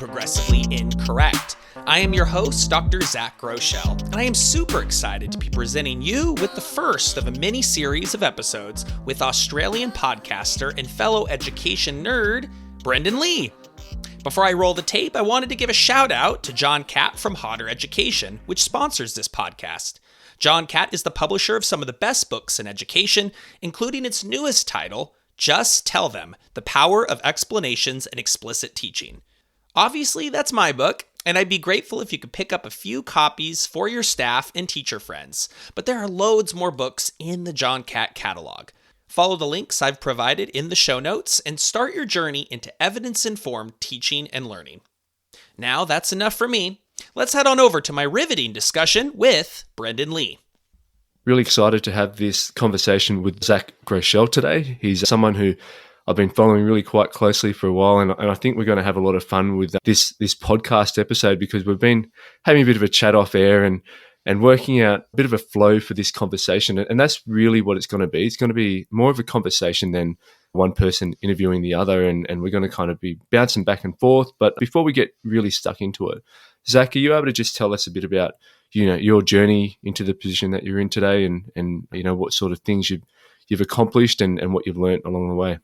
Progressively Incorrect. I am your host, Dr. Zach Groshell, and I am super excited to be presenting you with the first of a mini-series of episodes with Australian podcaster and fellow education nerd, Brendan Lee. Before I roll the tape, I wanted to give a shout out to John Catt from Hodder Education, which sponsors this podcast. John Catt is the publisher of some of the best books in education, including its newest title, Just Tell Them, The Power of Explanations and Explicit Teaching. Obviously, that's my book, and I'd be grateful if you could pick up a few copies for your staff and teacher friends. But there are loads more books in the John Catt catalog. Follow the links I've provided in the show notes and start your journey into evidence-informed teaching and learning. Now that's enough for me. Let's head on over to my riveting discussion with Brendan Lee. Really excited to have this conversation with Zach Groshell today. He's someone who I've been following really quite closely for a while, and I think we're going to have a lot of fun with this podcast episode because we've been having a bit of a chat off air and working out a bit of a flow for this conversation. And that's really what it's going to be. It's going to be more of a conversation than one person interviewing the other, and we're going to kind of be bouncing back and forth. But before we get really stuck into it, Zach, are you able to just tell us a bit about, your journey into the position that you're in today and what sort of things you've accomplished and what you've learned along the way?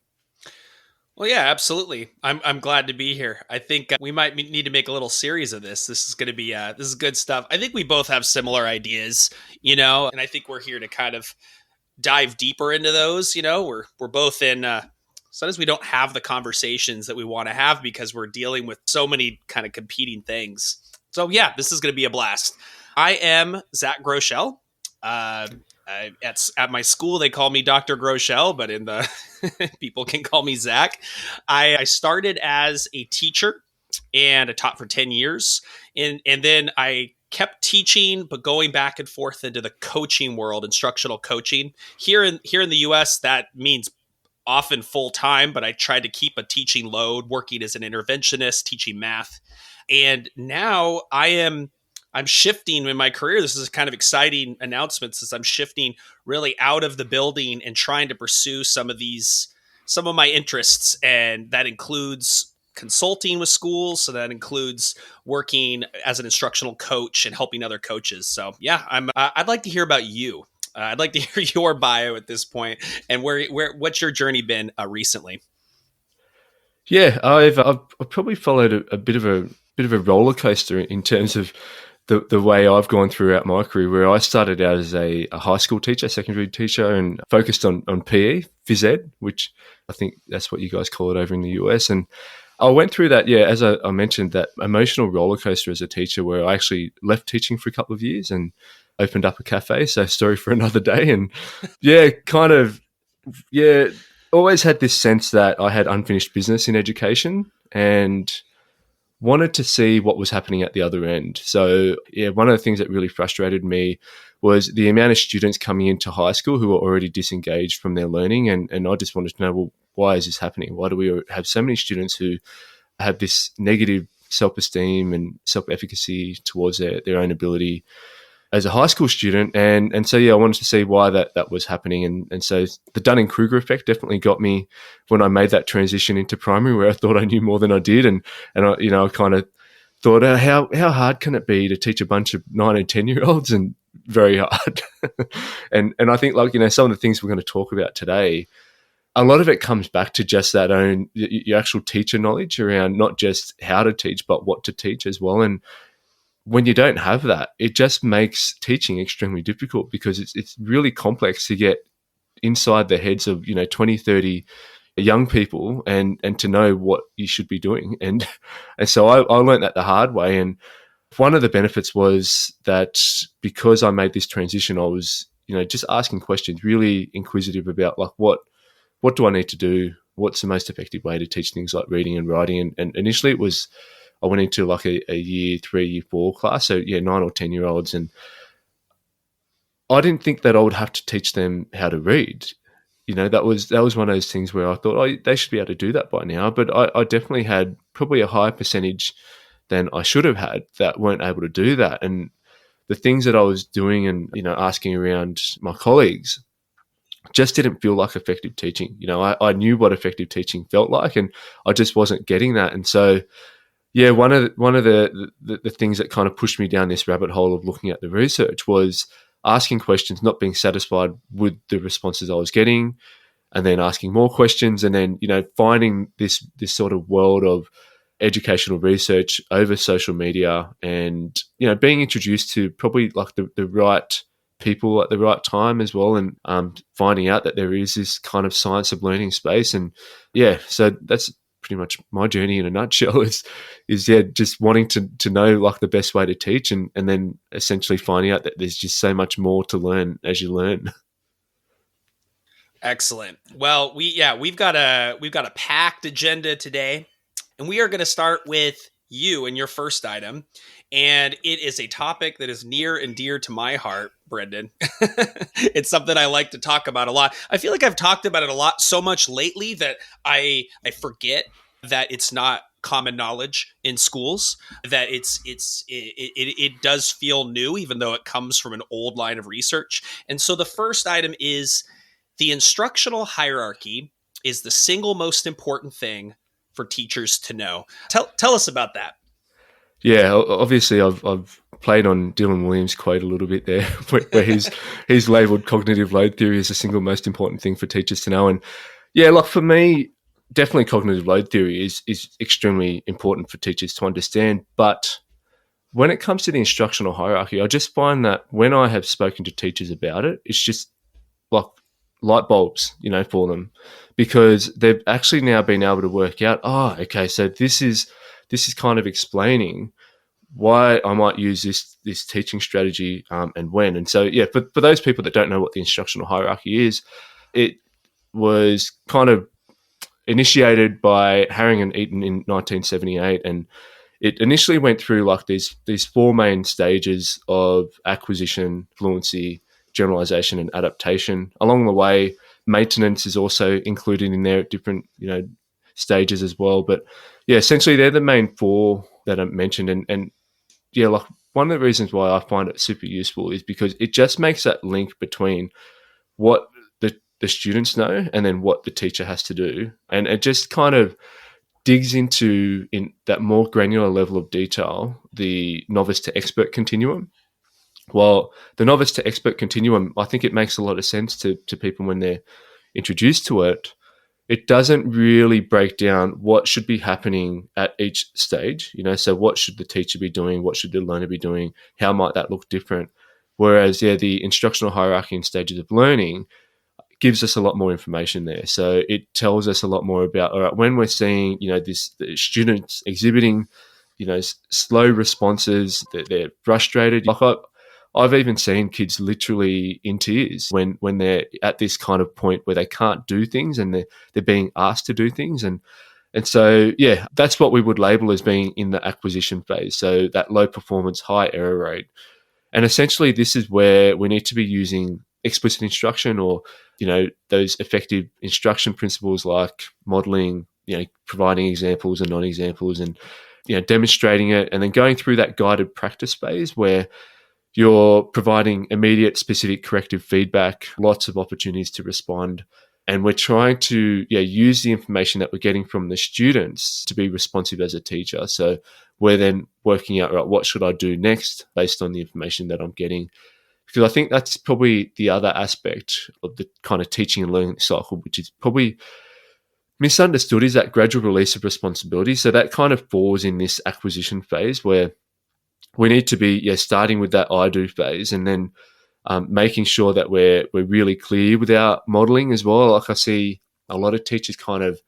Well, yeah, absolutely. I'm glad to be here. I think we might need to make a little series of this. This is going to be this is good stuff. I think we both have similar ideas, and I think we're here to kind of dive deeper into those. We're both in. Sometimes we don't have the conversations that we want to have because we're dealing with so many kind of competing things. So yeah, this is going to be a blast. I am Zach Groshell. At my school, they call me Dr. Groshell, but in the people can call me Zach. I started as a teacher and I taught for 10 years. And then I kept teaching, but going back and forth into the coaching world, instructional coaching. Here in the US, that means often full time, but I tried to keep a teaching load, working as an interventionist, teaching math. And now I'm shifting in my career. This is a kind of exciting announcement since I'm shifting really out of the building and trying to pursue some of my interests. And that includes consulting with schools. So that includes working as an instructional coach and helping other coaches. So yeah, I'd like to hear about you. I'd like to hear your bio at this point and what's your journey been recently? Yeah, I've probably followed a bit of a roller coaster in terms of the way I've gone throughout my career, where I started out as a high school teacher, secondary teacher, and focused on PE, phys ed, which I think that's what you guys call it over in the US. And I went through that, as I mentioned, that emotional roller coaster as a teacher, where I actually left teaching for a couple of years and opened up a cafe. So story for another day. And always had this sense that I had unfinished business in education and wanted to see what was happening at the other end. So one of the things that really frustrated me was the amount of students coming into high school who were already disengaged from their learning. And I just wanted to know, well, why is this happening? Why do we have so many students who have this negative self-esteem and self-efficacy towards their own ability as a high school student? And so, I wanted to see why that was happening. And so the Dunning-Kruger effect definitely got me when I made that transition into primary, where I thought I knew more than I did. And I kind of thought, how hard can it be to teach a bunch of 9 and 10-year-olds? And very hard. and I think some of the things we're going to talk about today, a lot of it comes back to just that your actual teacher knowledge around not just how to teach, but what to teach as well. And when you don't have that, it just makes teaching extremely difficult because it's really complex to get inside the heads of 20, 30 young people and to know what you should be doing. And so I learned that the hard way. And one of the benefits was that because I made this transition, I was just asking questions, really inquisitive about what do I need to do? What's the most effective way to teach things like reading and writing? And initially it was, I went into like a year 3, year 4 class. So 9 or 10-year-olds. And I didn't think that I would have to teach them how to read. That was one of those things where I thought, they should be able to do that by now. But I definitely had probably a higher percentage than I should have had that weren't able to do that. And the things that I was doing and, asking around my colleagues just didn't feel like effective teaching. I knew what effective teaching felt like and I just wasn't getting that. And so, Yeah, one of the things that kind of pushed me down this rabbit hole of looking at the research was asking questions, not being satisfied with the responses I was getting, and then asking more questions, and then finding this sort of world of educational research over social media, and being introduced to probably like the right people at the right time as well, and finding out that there is this kind of science of learning space. And yeah, so that's pretty much my journey in a nutshell, is yeah, just wanting to know like the best way to teach, and then essentially finding out that there's just so much more to learn as you learn. Excellent. Well, we've got a packed agenda today, and we are going to start with you and your first item, and it is a topic that is near and dear to my heart, Brendan. It's something I like to talk about a lot. I feel like I've talked about it a lot, so much lately that I forget that it's not common knowledge in schools, that it does feel new, even though it comes from an old line of research. And so the first item is: the instructional hierarchy is the single most important thing for teachers to know. Tell us about that. Yeah, obviously, I've played on Dylan Williams' quote a little bit there, where he's labelled cognitive load theory as the single most important thing for teachers to know. And yeah, like for me, definitely cognitive load theory is extremely important for teachers to understand. But when it comes to the instructional hierarchy, I just find that when I have spoken to teachers about it, it's just like light bulbs, for them, because they've actually now been able to work out, oh, okay, so this is kind of explaining why I might use this teaching strategy, and when. And so, yeah, for those people that don't know what the instructional hierarchy is, it was kind of initiated by Haring and Eaton in 1978, and it initially went through like these four main stages of acquisition, fluency, generalization, and adaptation. Along the way, maintenance is also included in there at different stages as well. But yeah, essentially they're the main four that I mentioned, and yeah, like one of the reasons why I find it super useful is because it just makes that link between what the students know and then what the teacher has to do, and it just kind of digs into, in that more granular level of detail, the novice to expert continuum. Well, the novice to expert continuum, I think it makes a lot of sense to people when they're introduced to it. It doesn't really break down what should be happening at each stage. So what should the teacher be doing? What should the learner be doing? How might that look different? Whereas, yeah, the instructional hierarchy and stages of learning gives us a lot more information there. So it tells us a lot more about, all right, when we're seeing, the students exhibiting, slow responses, that they're frustrated. Like I've even seen kids literally in tears when they're at this kind of point where they can't do things and they're being asked to do things. And so, yeah, that's what we would label as being in the acquisition phase. So that low performance, high error rate. And essentially this is where we need to be using explicit instruction, or those effective instruction principles like modeling, providing examples and non-examples, and demonstrating it, and then going through that guided practice phase where you're providing immediate specific corrective feedback, lots of opportunities to respond, and we're trying to use the information that we're getting from the students to be responsive as a teacher. So we're then working out, right, what should I do next based on the information that I'm getting. Because I think that's probably the other aspect of the kind of teaching and learning cycle, which is probably misunderstood, is that gradual release of responsibility. So that kind of falls in this acquisition phase where we need to be starting with that I do phase, and then making sure that we're really clear with our modeling as well. Like I see a lot of teachers kind of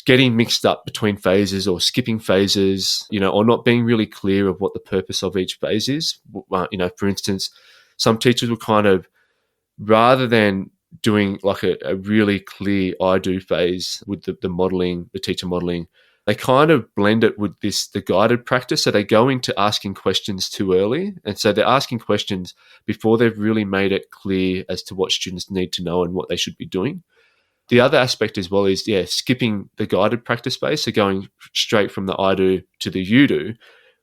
getting mixed up between phases, or skipping phases, or not being really clear of what the purpose of each phase is. For instance, some teachers will kind of, rather than doing like a really clear I do phase with the modeling, the teacher modeling, they kind of blend it with the guided practice. So they go into asking questions too early. And so they're asking questions before they've really made it clear as to what students need to know and what they should be doing. The other aspect as well is, skipping the guided practice phase. So going straight from the I do to the you do,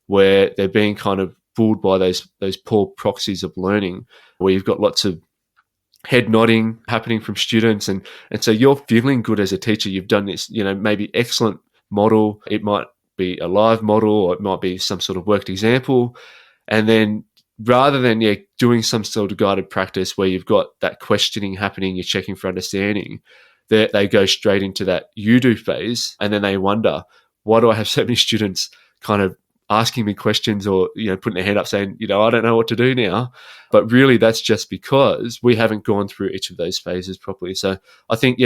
where they're being kind of fooled by those poor proxies of learning, where you've got lots of head nodding happening from students, and so you're feeling good as a teacher. You've done this, maybe excellent model. It might be a live model, or it might be some sort of worked example. And then rather than doing some sort of guided practice where you've got that questioning happening, you're checking for understanding, they go straight into that you do phase, and then they wonder, why do I have so many students kind of asking me questions, or putting their hand up saying, I don't know what to do now. But really, that's just because we haven't gone through each of those phases properly. So I think,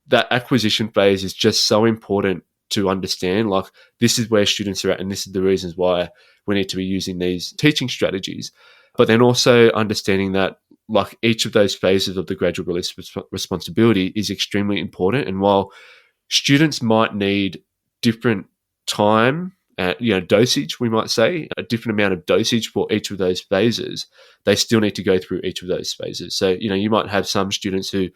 that acquisition phase is just so important to understand. Like, this is where students are at, and this is the reasons why we need to be using these teaching strategies. But then also understanding that, like, each of those phases of the gradual release responsibility is extremely important. And while students might need different time, dosage, we might say, a different amount of dosage for each of those phases, they still need to go through each of those phases. So, you might have some students who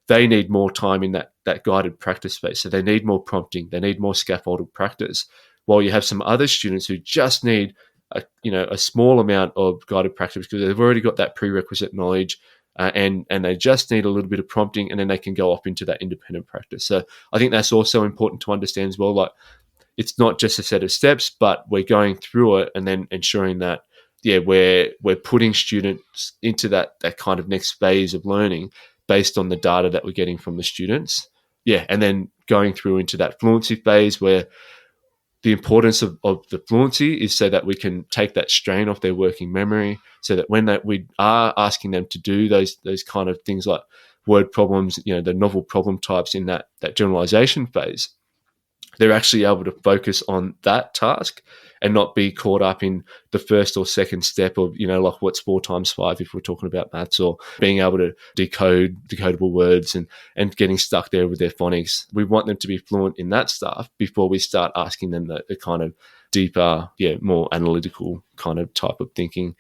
they need more time in that guided practice phase. So they need more prompting, they need more scaffolded practice, while you have some other students who just need a small amount of guided practice because they've already got that prerequisite knowledge, and they just need a little bit of prompting, and then they can go off into that independent practice. So I think that's also important to understand as well. Like, it's not just a set of steps, but we're going through it and then ensuring that, we're putting students into that kind of next phase of learning based on the data that we're getting from the students. And then going through into that fluency phase, where the importance of the fluency is so that we can take that strain off their working memory, so that when we are asking them to do those kind of things like word problems, the novel problem types in that generalization phase, they're actually able to focus on that task and not be caught up in the first or second step of, like, what's 4 times 5 if we're talking about maths, or being able to decode decodable words and getting stuck there with their phonics. We want them to be fluent in that stuff before we start asking them the kind of deeper, more analytical kind of type of thinking.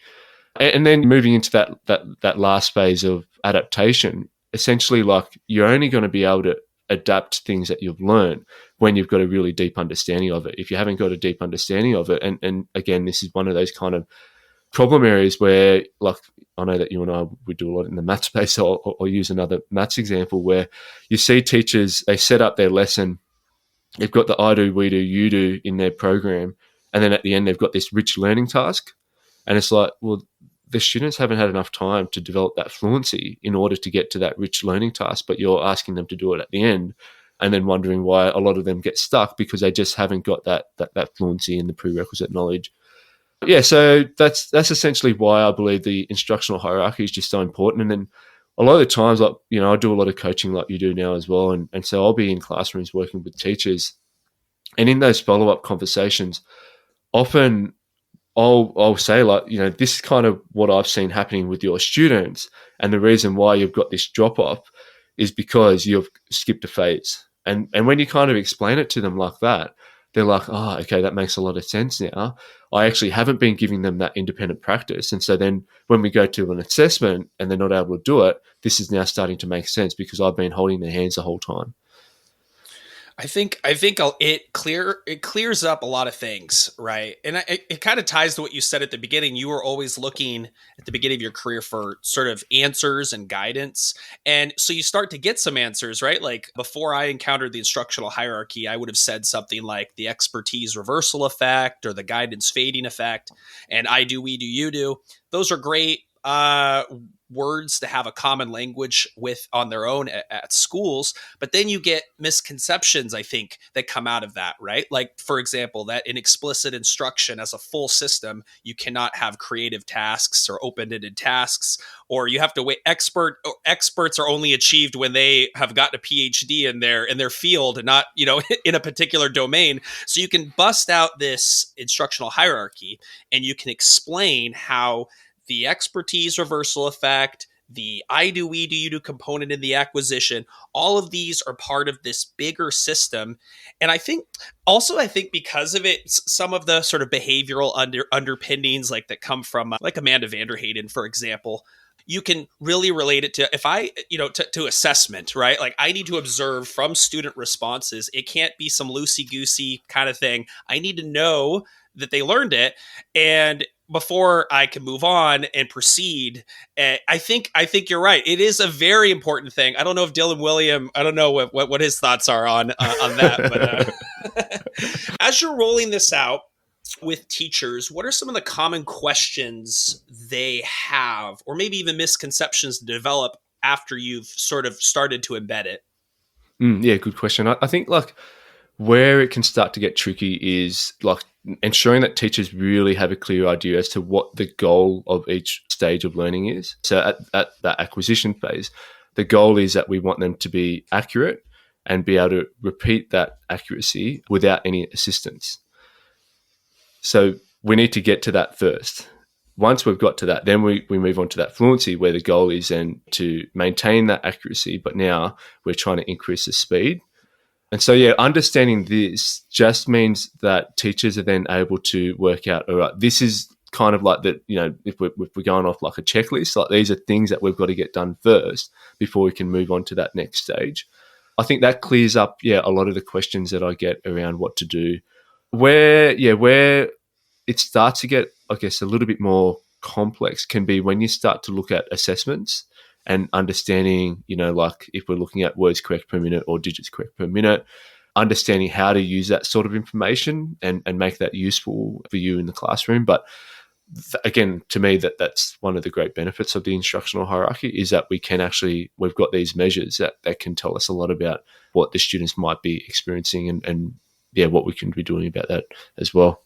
And then moving into that last phase of adaptation, essentially, like, you're only going to be able to adapt things that you've learned when you've got a really deep understanding of it. If you haven't got a deep understanding of it, and again, this is one of those kind of problem areas where, like, I know that you and I would do a lot in the maths space, or use another maths example where you see teachers, they set up their lesson, they've got the I do, we do, you do in their program, and then at the end they've got this rich learning task, and it's like, well, the students haven't had enough time to develop that fluency in order to get to that rich learning task, but you're asking them to do it at the end, and then wondering why a lot of them get stuck because they just haven't got that fluency and the prerequisite knowledge. So that's essentially why I believe the instructional hierarchy is just so important. And then a lot of the times, like, I do a lot of coaching like you do now as well, and so I'll be in classrooms working with teachers, and in those follow-up conversations, often I'll say, like, this is kind of what I've seen happening with your students, and the reason why you've got this drop off is because you've skipped a phase. And when you kind of explain it to them like that, they're like, oh, okay, that makes a lot of sense now. I actually haven't been giving them that independent practice. And so then when we go to an assessment and they're not able to do it, this is now starting to make sense because I've been holding their hands the whole time. I think it clears up a lot of things, right? And it kind of ties to what you said at the beginning. You were always looking at the beginning of your career for sort of answers and guidance. And so you start to get some answers, right? Like, before I encountered the instructional hierarchy, I would have said something like the expertise reversal effect or the guidance fading effect. And I do, we do, you do. Those are great words to have a common language with on their own at schools, but then you get misconceptions, I think, that come out of that, right? Like, for example, that in explicit instruction as a full system, you cannot have creative tasks or open-ended tasks, or you have to wait. Experts are only achieved when they have gotten a PhD in their field and not, in a particular domain. So you can bust out this instructional hierarchy and you can explain how the expertise reversal effect, the I do, we do, you do component in the acquisition, all of these are part of this bigger system. And I think because of it, some of the sort of behavioral underpinnings like that come from like Amanda Vanderheyden, for example, you can really relate it to to assessment, right? Like, I need to observe from student responses. It can't be some loosey-goosey kind of thing. I need to know that they learned it, and before I can move on and proceed. I think you're right. It is a very important thing. I don't know if Dylan William, I don't know what his thoughts are on that. But As you're rolling this out with teachers, what are some of the common questions they have, or maybe even misconceptions to develop after you've sort of started to embed it? Yeah, good question. I think like where it can start to get tricky is like ensuring that teachers really have a clear idea as to what the goal of each stage of learning is. So at that acquisition phase, the goal is that we want them to be accurate and be able to repeat that accuracy without any assistance. So we need to get to that first. Once we've got to that, then we move on to that fluency where the goal is then to maintain that accuracy, but now we're trying to increase the speed. And so, yeah, understanding this just means that teachers are then able to work out, all right, this is kind of like that, if we're going off like a checklist, like these are things that we've got to get done first before we can move on to that next stage. I think that clears up, a lot of the questions that I get around what to do. Where it starts to get, I guess, a little bit more complex can be when you start to look at assessments and understanding, like if we're looking at words correct per minute or digits correct per minute, understanding how to use that sort of information and make that useful for you in the classroom. But again, to me, that's one of the great benefits of the instructional hierarchy is that we've got these measures that can tell us a lot about what the students might be experiencing and what we can be doing about that as well.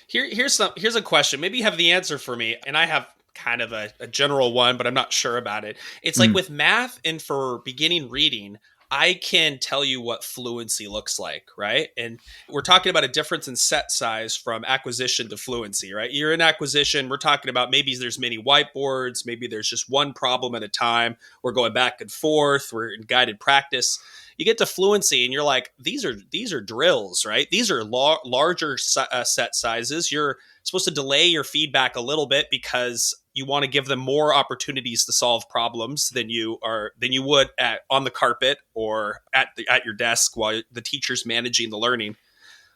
Here's a question. Maybe you have the answer for me, and I have kind of a general one, but I'm not sure about it. It's like with math and for beginning reading, I can tell you what fluency looks like, right? And we're talking about a difference in set size from acquisition to fluency, right? You're in acquisition, we're talking about maybe there's many whiteboards, maybe there's just one problem at a time. We're going back and forth, we're in guided practice. You get to fluency and you're like, these are drills, right? These are larger set sizes. You're supposed to delay your feedback a little bit because you want to give them more opportunities to solve problems than you would on the carpet or at your desk while the teacher's managing the learning.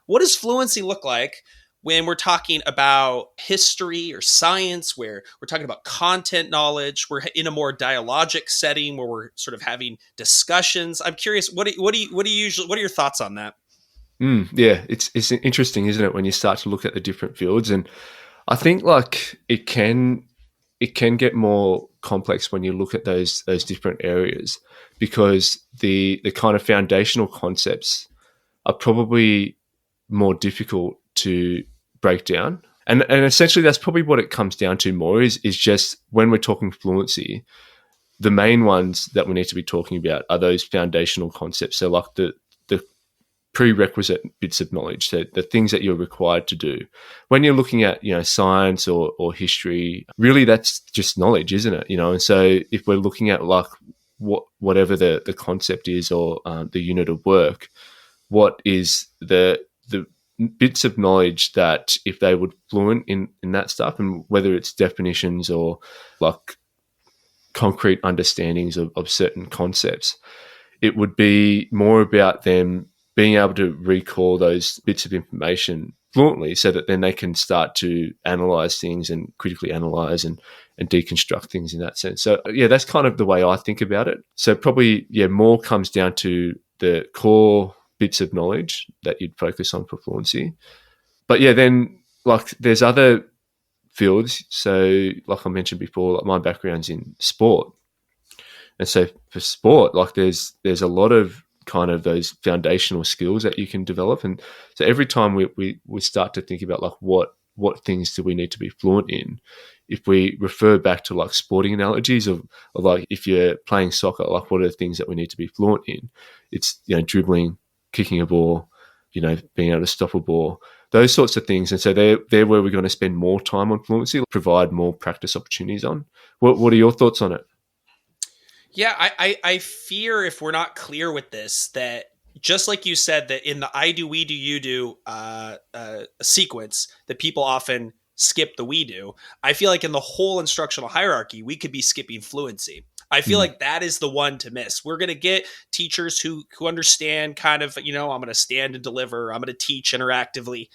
What does fluency look like when we're talking about history or science, where we're talking about content knowledge? We're in a more dialogic setting where we're sort of having discussions. I'm curious, what are your thoughts on that? Yeah, it's interesting, isn't it, when you start to look at the different fields? And I think like it can get more complex when you look at those different areas, because the kind of foundational concepts are probably more difficult to break down. And essentially that's probably what it comes down to more is just when we're talking fluency, the main ones that we need to be talking about are those foundational concepts. So like the prerequisite bits of knowledge, so the things that you're required to do. When you're looking at, science or history, really that's just knowledge, isn't it? And so if we're looking at like whatever the concept is or the unit of work, what is the bits of knowledge that if they would fluent in that stuff, and whether it's definitions or like concrete understandings of certain concepts, it would be more about them being able to recall those bits of information fluently so that then they can start to analyze things and critically analyze and deconstruct things in that sense. So yeah, that's kind of the way I think about it. So probably, more comes down to the core bits of knowledge that you'd focus on for fluency. But yeah, then like there's other fields. So like I mentioned before, like my background's in sport. And so for sport, like there's a lot of kind of those foundational skills that you can develop. And so every time we start to think about like what things do we need to be fluent in, if we refer back to like sporting analogies of like if you're playing soccer, like what are the things that we need to be fluent in? It's, dribbling, kicking a ball, being able to stop a ball, those sorts of things. And so they're where we're going to spend more time on fluency, provide more practice opportunities on. What are your thoughts on it? Yeah, I fear if we're not clear with this, that just like you said, that in the I do, we do, you do sequence, that people often skip the we do. I feel like in the whole instructional hierarchy, we could be skipping fluency. I feel like that is the one to miss. We're going to get teachers who understand kind of, I'm going to stand and deliver, I'm going to teach interactively.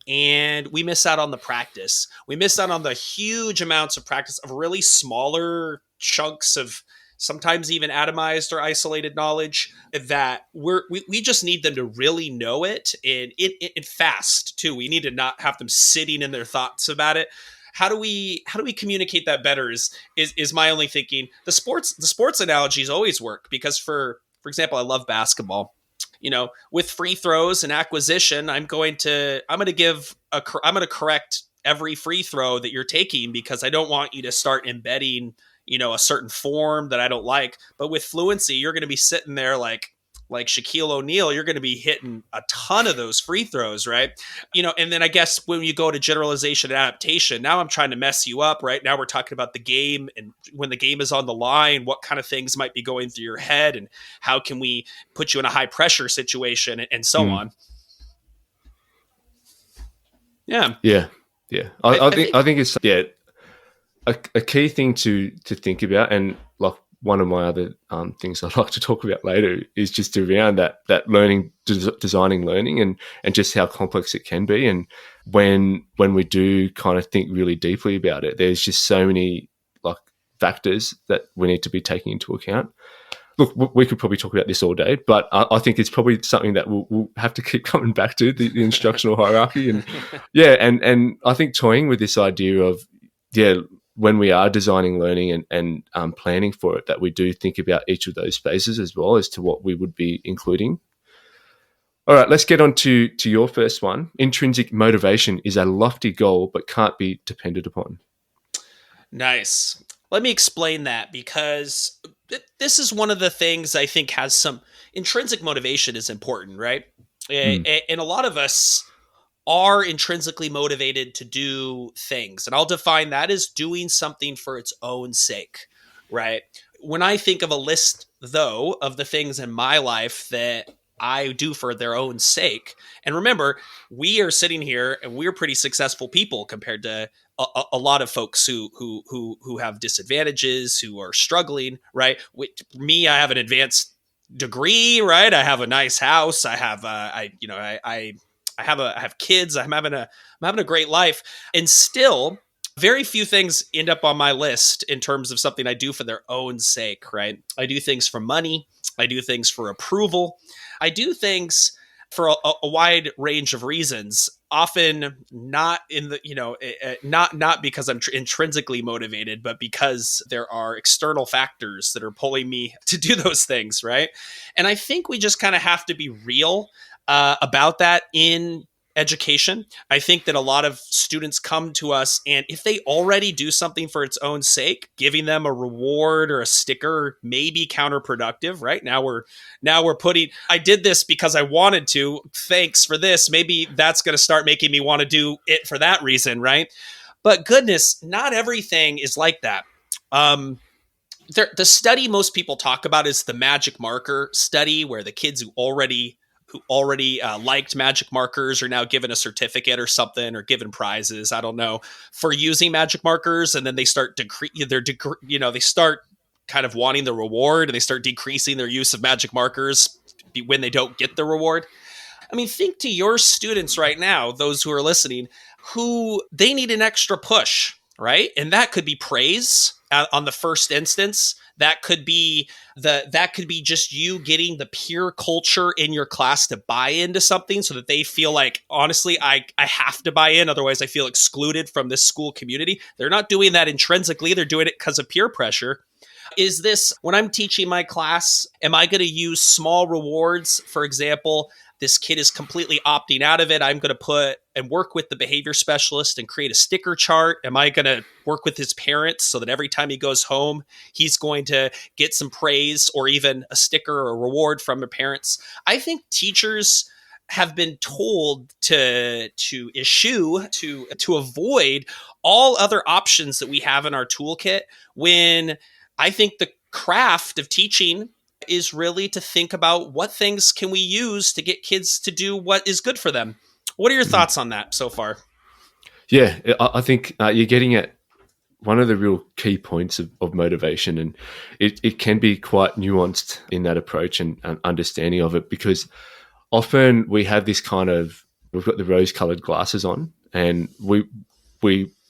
And we miss out on the practice. We miss out on the huge amounts of practice of really smaller chunks of sometimes even atomized or isolated knowledge, that we just need them to really know it, and it fast too. We need to not have them sitting in their thoughts about it. How do we communicate that better is my only thinking. The sports analogies always work, because for example, I love basketball. With free throws and acquisition, I'm going to correct every free throw that you're taking, because I don't want you to start embedding, a certain form that I don't like. But with fluency, you're going to be sitting there like Shaquille O'Neal. You're going to be hitting a ton of those free throws, right? And then I guess when you go to generalization and adaptation, now I'm trying to mess you up, right? Now we're talking about the game, and when the game is on the line, what kind of things might be going through your head, and how can we put you in a high pressure situation, and so on. Yeah. Yeah. Yeah. I think it's a key thing to think about, and like one of my other things I'd like to talk about later is just around that learning, designing learning, and just how complex it can be. And when we do kind of think really deeply about it, there's just so many like factors that we need to be taking into account. Look, we could probably talk about this all day, but I think it's probably something that we'll have to keep coming back to, the instructional hierarchy. And and I think toying with this idea of, when we are designing learning and planning for it, that we do think about each of those spaces as well as to what we would be including. All right, let's get on to your first one. Intrinsic motivation is a lofty goal but can't be depended upon. Nice. Let me explain that, because this is one of the things I think has some intrinsic motivation is important, right? And a lot of us are intrinsically motivated to do things. And I'll define that as doing something for its own sake, right? When I think of a list, though, of the things in my life that I do for their own sake, and remember, we are sitting here and we're pretty successful people compared to a lot of folks who have disadvantages, who are struggling, right? With me, I have an advanced degree, right? I have a nice house. I have I have kids. I'm having a great life, and still very few things end up on my list in terms of something I do for their own sake, right? I do things for money. I do things for approval. I do things for a wide range of reasons, often not in the, not because I'm intrinsically motivated, but because there are external factors that are pulling me to do those things, right? And I think we just kind of have to be real about that in education. I think that a lot of students come to us, and if they already do something for its own sake, giving them a reward or a sticker may be counterproductive, right? Now we're putting, I did this because I wanted to, thanks for this. Maybe that's going to start making me want to do it for that reason, right? But goodness, not everything is like that. The study most people talk about is the magic marker study, where the kids who already liked magic markers are now given a certificate or something, or given prizes, I don't know, for using magic markers. And then they start they start kind of wanting the reward, and they start decreasing their use of magic markers when they don't get the reward. I mean, think to your students right now, those who are listening, who they need an extra push, right? And that could be praise on the first instance. That could be just you getting the peer culture in your class to buy into something, so that they feel like, honestly, I have to buy in, otherwise I feel excluded from this school community. They're not doing that intrinsically, they're doing it because of peer pressure. Is this, when I'm teaching my class, am I going to use small rewards? For example, this kid is completely opting out of it. I'm going to put and work with the behavior specialist and create a sticker chart. Am I going to work with his parents so that every time he goes home, he's going to get some praise or even a sticker or a reward from the parents? I think teachers have been told to avoid all other options that we have in our toolkit, when I think the craft of teaching is really to think about what things can we use to get kids to do what is good for them. What are your thoughts on that so far? Yeah, I think you're getting at one of the real key points of motivation, and it can be quite nuanced in that approach and understanding of it, because often we have this kind of, we've got the rose-colored glasses on, and we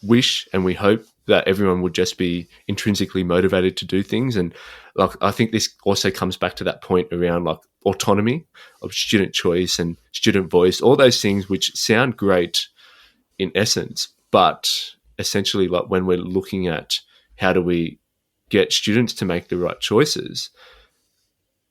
wish and we hope that everyone would just be intrinsically motivated to do things. And like, I think this also comes back to that point around like autonomy of student choice and student voice, all those things which sound great in essence, but essentially like when we're looking at how do we get students to make the right choices,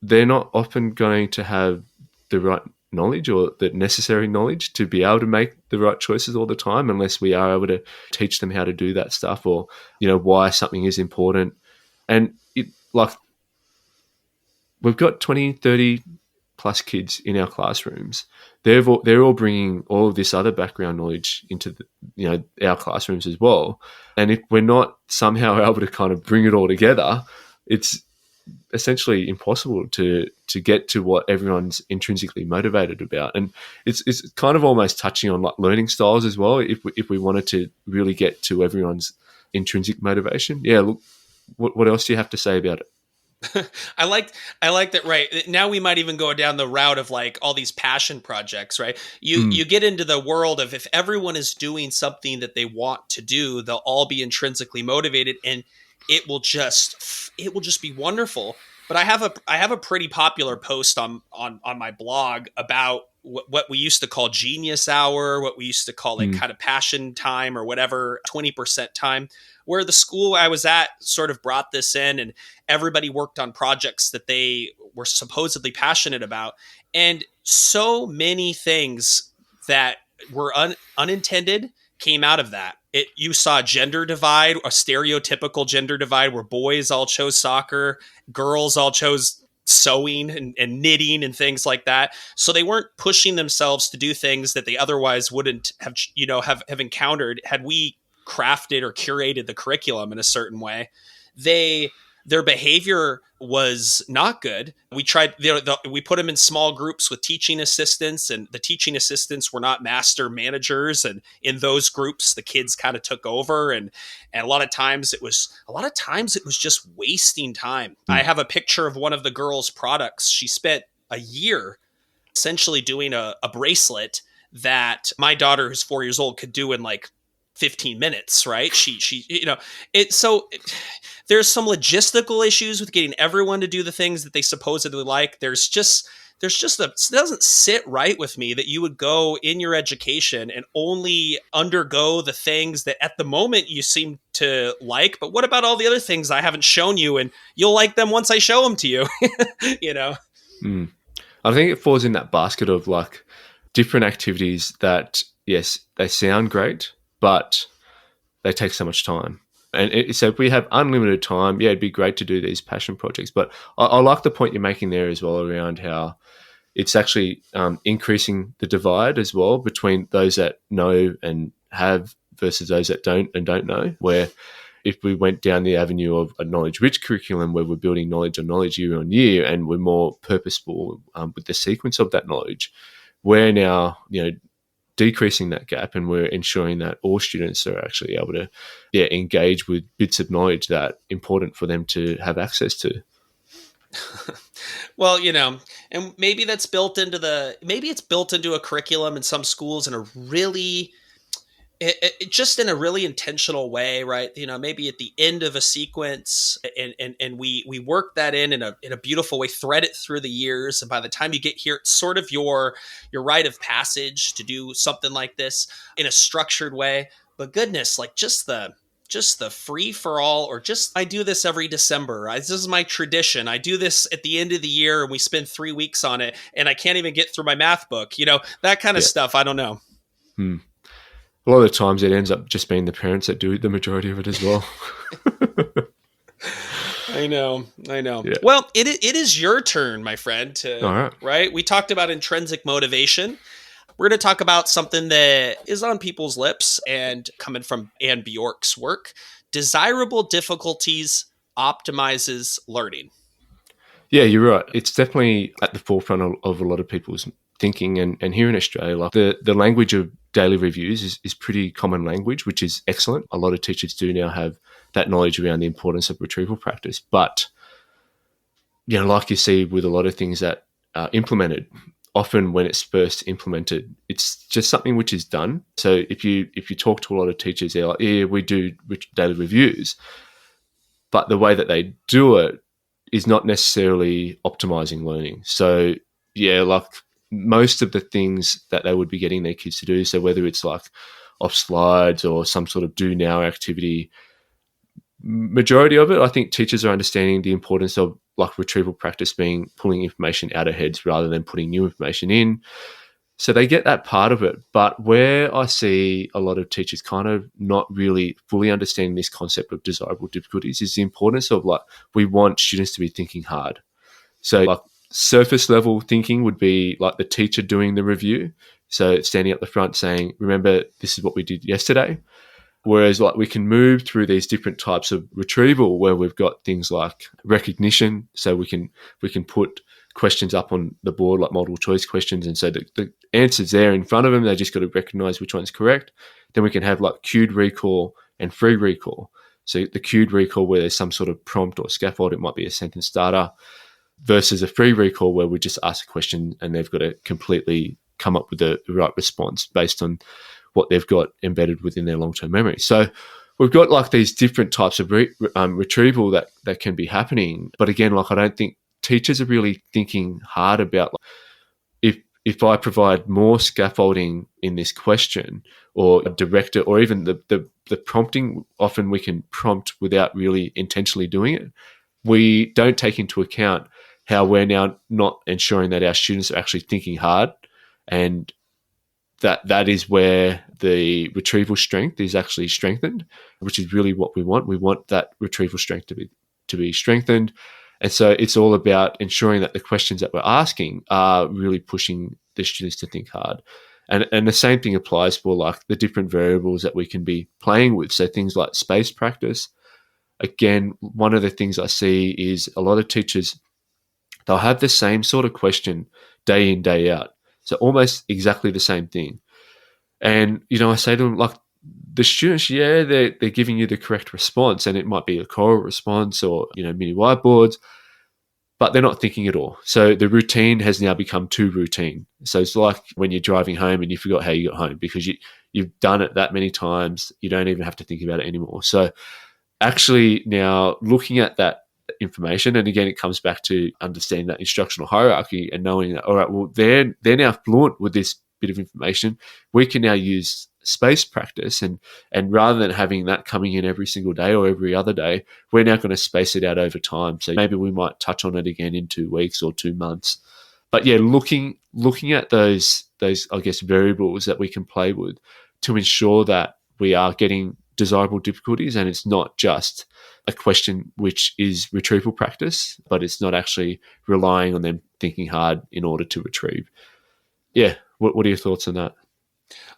they're not often going to have the right knowledge or the necessary knowledge to be able to make the right choices all the time, unless we are able to teach them how to do that stuff, or why something is important. And it, like, we've got 20, 30 plus kids in our classrooms. They're all bringing all of this other background knowledge into our classrooms as well. And if we're not somehow able to kind of bring it all together, it's essentially impossible to get to what everyone's intrinsically motivated about. And it's kind of almost touching on like learning styles as well. If we wanted to really get to everyone's intrinsic motivation, look, what else do you have to say about it? I like that. Right now, we might even go down the route of like all these passion projects. Right, you get into the world of if everyone is doing something that they want to do, they'll all be intrinsically motivated, and it will just be wonderful. But I have a pretty popular post on my blog about what we used to call genius hour, what we used to call like kind of passion time or whatever, 20% time, where the school I was at sort of brought this in and everybody worked on projects that they were supposedly passionate about. And so many things that were unintended came out of that. You saw a gender divide, a stereotypical gender divide where boys all chose soccer, girls all chose sewing and knitting and things like that. So they weren't pushing themselves to do things that they otherwise wouldn't have encountered had we crafted or curated the curriculum in a certain way. Their behavior was not good. We tried, we put them in small groups with teaching assistants, and the teaching assistants were not master managers. And in those groups, the kids kind of took over. And a lot of times it was just wasting time. I have a picture of one of the girls' products. She spent a year essentially doing a bracelet that my daughter, who's 4 years old, could do in like 15 minutes, right? There's some logistical issues with getting everyone to do the things that they supposedly like. It doesn't sit right with me that you would go in your education and only undergo the things that at the moment you seem to like, but what about all the other things I haven't shown you and you'll like them once I show them to you, I think it falls in that basket of like different activities that, yes, they sound great, but they take so much time. And so if we have unlimited time, it'd be great to do these passion projects. But I like the point you're making there as well around how it's actually increasing the divide as well between those that know and have versus those that don't and don't know, where if we went down the avenue of a knowledge-rich curriculum where we're building knowledge on knowledge year on year and we're more purposeful with the sequence of that knowledge, we're now, decreasing that gap, and we're ensuring that all students are actually able to engage with bits of knowledge that are important for them to have access to. Well, and maybe it's built into a curriculum in some schools in a really just in a really intentional way, right? Maybe at the end of a sequence, and we work that in a beautiful way, thread it through the years, and by the time you get here, it's sort of your rite of passage to do something like this in a structured way. But goodness, like just the free for all, or just I do this every December. This is my tradition. I do this at the end of the year, and we spend 3 weeks on it, and I can't even get through my math book. That kind of stuff. I don't know. A lot of the times it ends up just being the parents that do the majority of it as well. I know. Yeah. Well, it is your turn, my friend. All right. Right? We talked about intrinsic motivation. We're going to talk about something that is on people's lips and coming from Anne Bjork's work. Desirable difficulties optimizes learning. Yeah, you're right. It's definitely at the forefront of a lot of people's thinking, and here in Australia, like the language of daily reviews is pretty common language, which is excellent. A lot of teachers do now have that knowledge around the importance of retrieval practice, but like you see with a lot of things that are implemented often when it's first implemented, it's just something which is done. So if you talk to a lot of teachers, they're like, yeah, we do daily reviews, but the way that they do it is not necessarily optimizing learning. So yeah, like most of the things that they would be getting their kids to do, so whether it's like off slides or some sort of do now activity, majority of it, I think teachers are understanding the importance of like retrieval practice being pulling information out of heads rather than putting new information in. So they get that part of it. But where I see a lot of teachers kind of not really fully understanding this concept of desirable difficulties is the importance of like, we want students to be thinking hard. So like surface level thinking would be like the teacher doing the review. So standing up the front saying, remember, this is what we did yesterday. Whereas like we can move through these different types of retrieval where we've got things like recognition. So we can put questions up on the board like multiple choice questions. And so the answer's there in front of them. They just got to recognize which one's correct. Then we can have like cued recall and free recall. So the cued recall where there's some sort of prompt or scaffold, it might be a sentence starter, versus a free recall where we just ask a question and they've got to completely come up with the right response based on what they've got embedded within their long-term memory. So we've got like these different types of retrieval that can be happening. But again, like I don't think teachers are really thinking hard about like, if I provide more scaffolding in this question or direct it, or even the prompting, often we can prompt without really intentionally doing it. We don't take into account how we're now not ensuring that our students are actually thinking hard, and that is where the retrieval strength is actually strengthened, which is really what we want. We want that retrieval strength to be strengthened. And so it's all about ensuring that the questions that we're asking are really pushing the students to think hard. And the same thing applies for like the different variables that we can be playing with. So things like space practice. Again, one of the things I see is a lot of teachers, they'll have the same sort of question day in, day out. So almost exactly the same thing. And, I say to them, like, the students, yeah, they're giving you the correct response, and it might be a choral response or, mini whiteboards, but they're not thinking at all. So the routine has now become too routine. So it's like when you're driving home and you forgot how you got home because you've done it that many times, you don't even have to think about it anymore. So actually now looking at that information, and again, it comes back to understanding that instructional hierarchy and knowing that, all right, well, they're now fluent with this bit of information. We can now use space practice, and rather than having that coming in every single day or every other day, we're now going to space it out over time. So maybe we might touch on it again in 2 weeks or 2 months. But yeah, looking at those I guess variables that we can play with to ensure that we are getting desirable difficulties, and it's not just a question which is retrieval practice, but it's not actually relying on them thinking hard in order to retrieve. Yeah, what are your thoughts on that?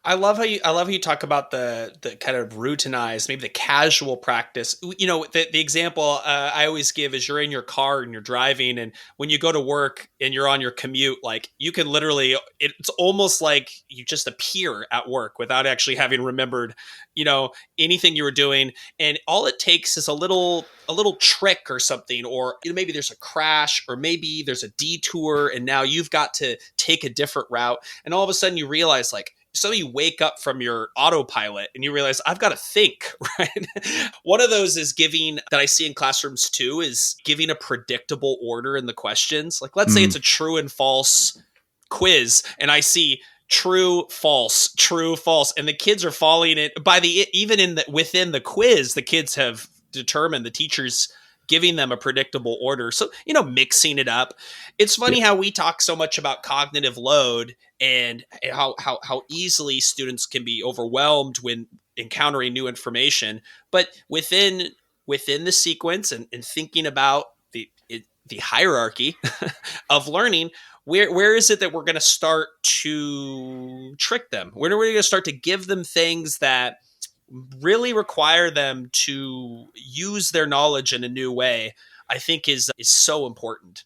I love how you talk about the kind of routinized, maybe the casual practice. The example I always give is you're in your car and you're driving, and when you go to work and you're on your commute, like you can literally, it's almost like you just appear at work without actually having remembered, anything you were doing, and all it takes is a little trick or something, or maybe there's a crash, or maybe there's a detour, and now you've got to take a different route, and all of a sudden you realize like. So you wake up from your autopilot and you realize I've got to think, right? One of those is giving, that I see in classrooms too, is giving a predictable order in the questions. Like let's say it's a true and false quiz, and I see true, false, and the kids are following it by within the quiz, the kids have determined, the teacher's giving them a predictable order. So, mixing it up. It's funny how we talk so much about cognitive load and how easily students can be overwhelmed when encountering new information. But within the sequence and thinking about the hierarchy of learning, where is it that we're going to start to trick them? Where are we going to start to give them things that really require them to use their knowledge in a new way, I think is so important.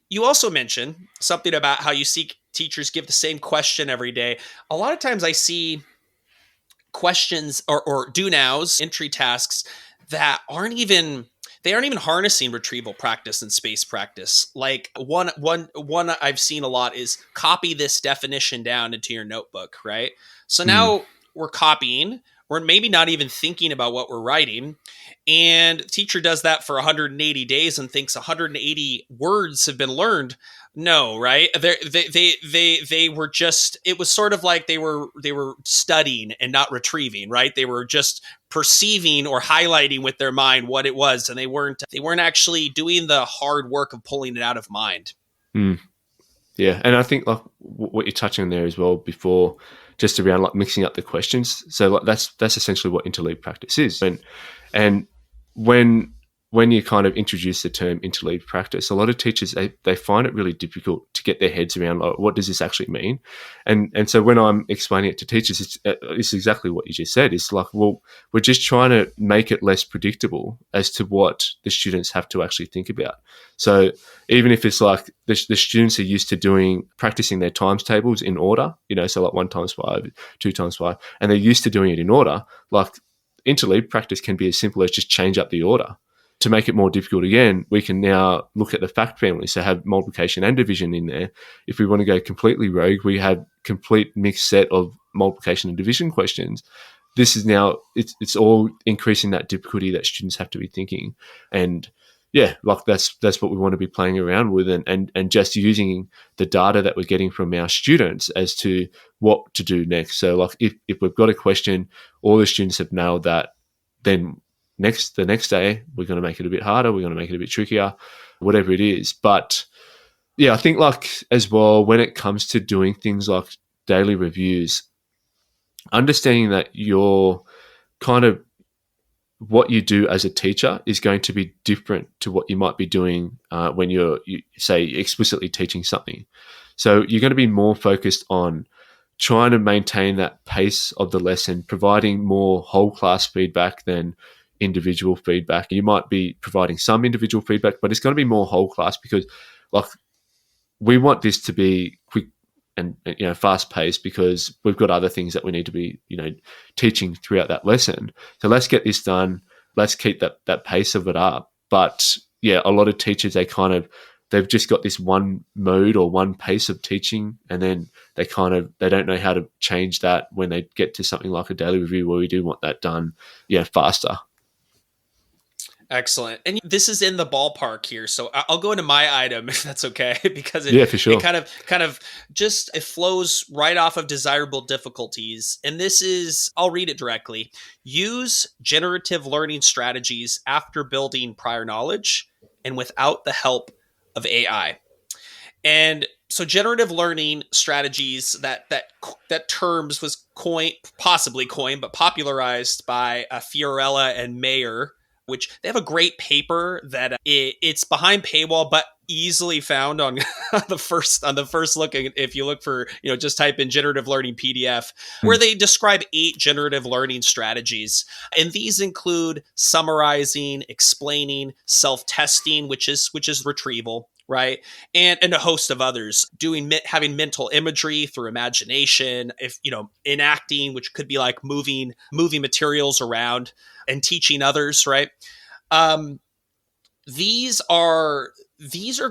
You also mentioned something about how you see teachers give the same question every day. A lot of times I see questions or do nows, entry tasks that aren't even, they aren't even harnessing retrieval practice and space practice. Like one I've seen a lot is copy this definition down into your notebook, right? So now we're copying, we're maybe not even thinking about what we're writing. And the teacher does that for 180 days and thinks 180 words have been learned. No, right? They were just, it was sort of like they were studying and not retrieving, right? They were just perceiving or highlighting with their mind what it was, and they weren't actually doing the hard work of pulling it out of mind. Yeah, and I think like what you're touching on there as well before, just around like mixing up the questions. So like that's essentially what interleave practice is. And when you kind of introduce the term interleave practice, a lot of teachers they find it really difficult to get their heads around like, what does this actually mean? And so when I'm explaining it to teachers, it's exactly what you just said. It's like, well, we're just trying to make it less predictable as to what the students have to actually think about. So even if it's like the students are used to practicing their times tables in order, so like 1 times 5, 2 times 5, and they're used to doing it in order, like interleave practice can be as simple as just change up the order. To make it more difficult again, we can now look at the fact family, so have multiplication and division in there. If we want to go completely rogue, we have complete mixed set of multiplication and division questions. This is now, it's all increasing that difficulty that students have to be thinking. And yeah, like that's what we want to be playing around with and just using the data that we're getting from our students as to what to do next. So like if we've got a question, all the students have nailed that, then the next day we're going to make it a bit harder, we're going to make it a bit trickier, whatever it is. But yeah, I think like as well, when it comes to doing things like daily reviews, understanding that your kind of what you do as a teacher is going to be different to what you might be doing when you say explicitly teaching something. So you're going to be more focused on trying to maintain that pace of the lesson, providing more whole class feedback than individual feedback. You might be providing some individual feedback, but it's going to be more whole class because like we want this to be quick and fast paced because we've got other things that we need to be teaching throughout that lesson. So let's get this done. Let's keep that pace of it up. But yeah, a lot of teachers they've just got this one mode or one pace of teaching, and then they don't know how to change that when they get to something like a daily review where we do want that done faster. Excellent. And this is in the ballpark here. So I'll go into my item if that's okay, because for sure. It kind of just, it flows right off of desirable difficulties. And this is, I'll read it directly. Use generative learning strategies after building prior knowledge and without the help of AI. And so generative learning strategies, that terms was possibly coined, but popularized by Fiorella and Mayer, which they have a great paper that it's behind paywall, but easily found on the first look. If you look for, just type in generative learning PDF, where they describe 8 generative learning strategies. And these include summarizing, explaining, self-testing, which is retrieval, right? And a host of others, having mental imagery through imagination, enacting, which could be like moving materials around, and teaching others, right? These are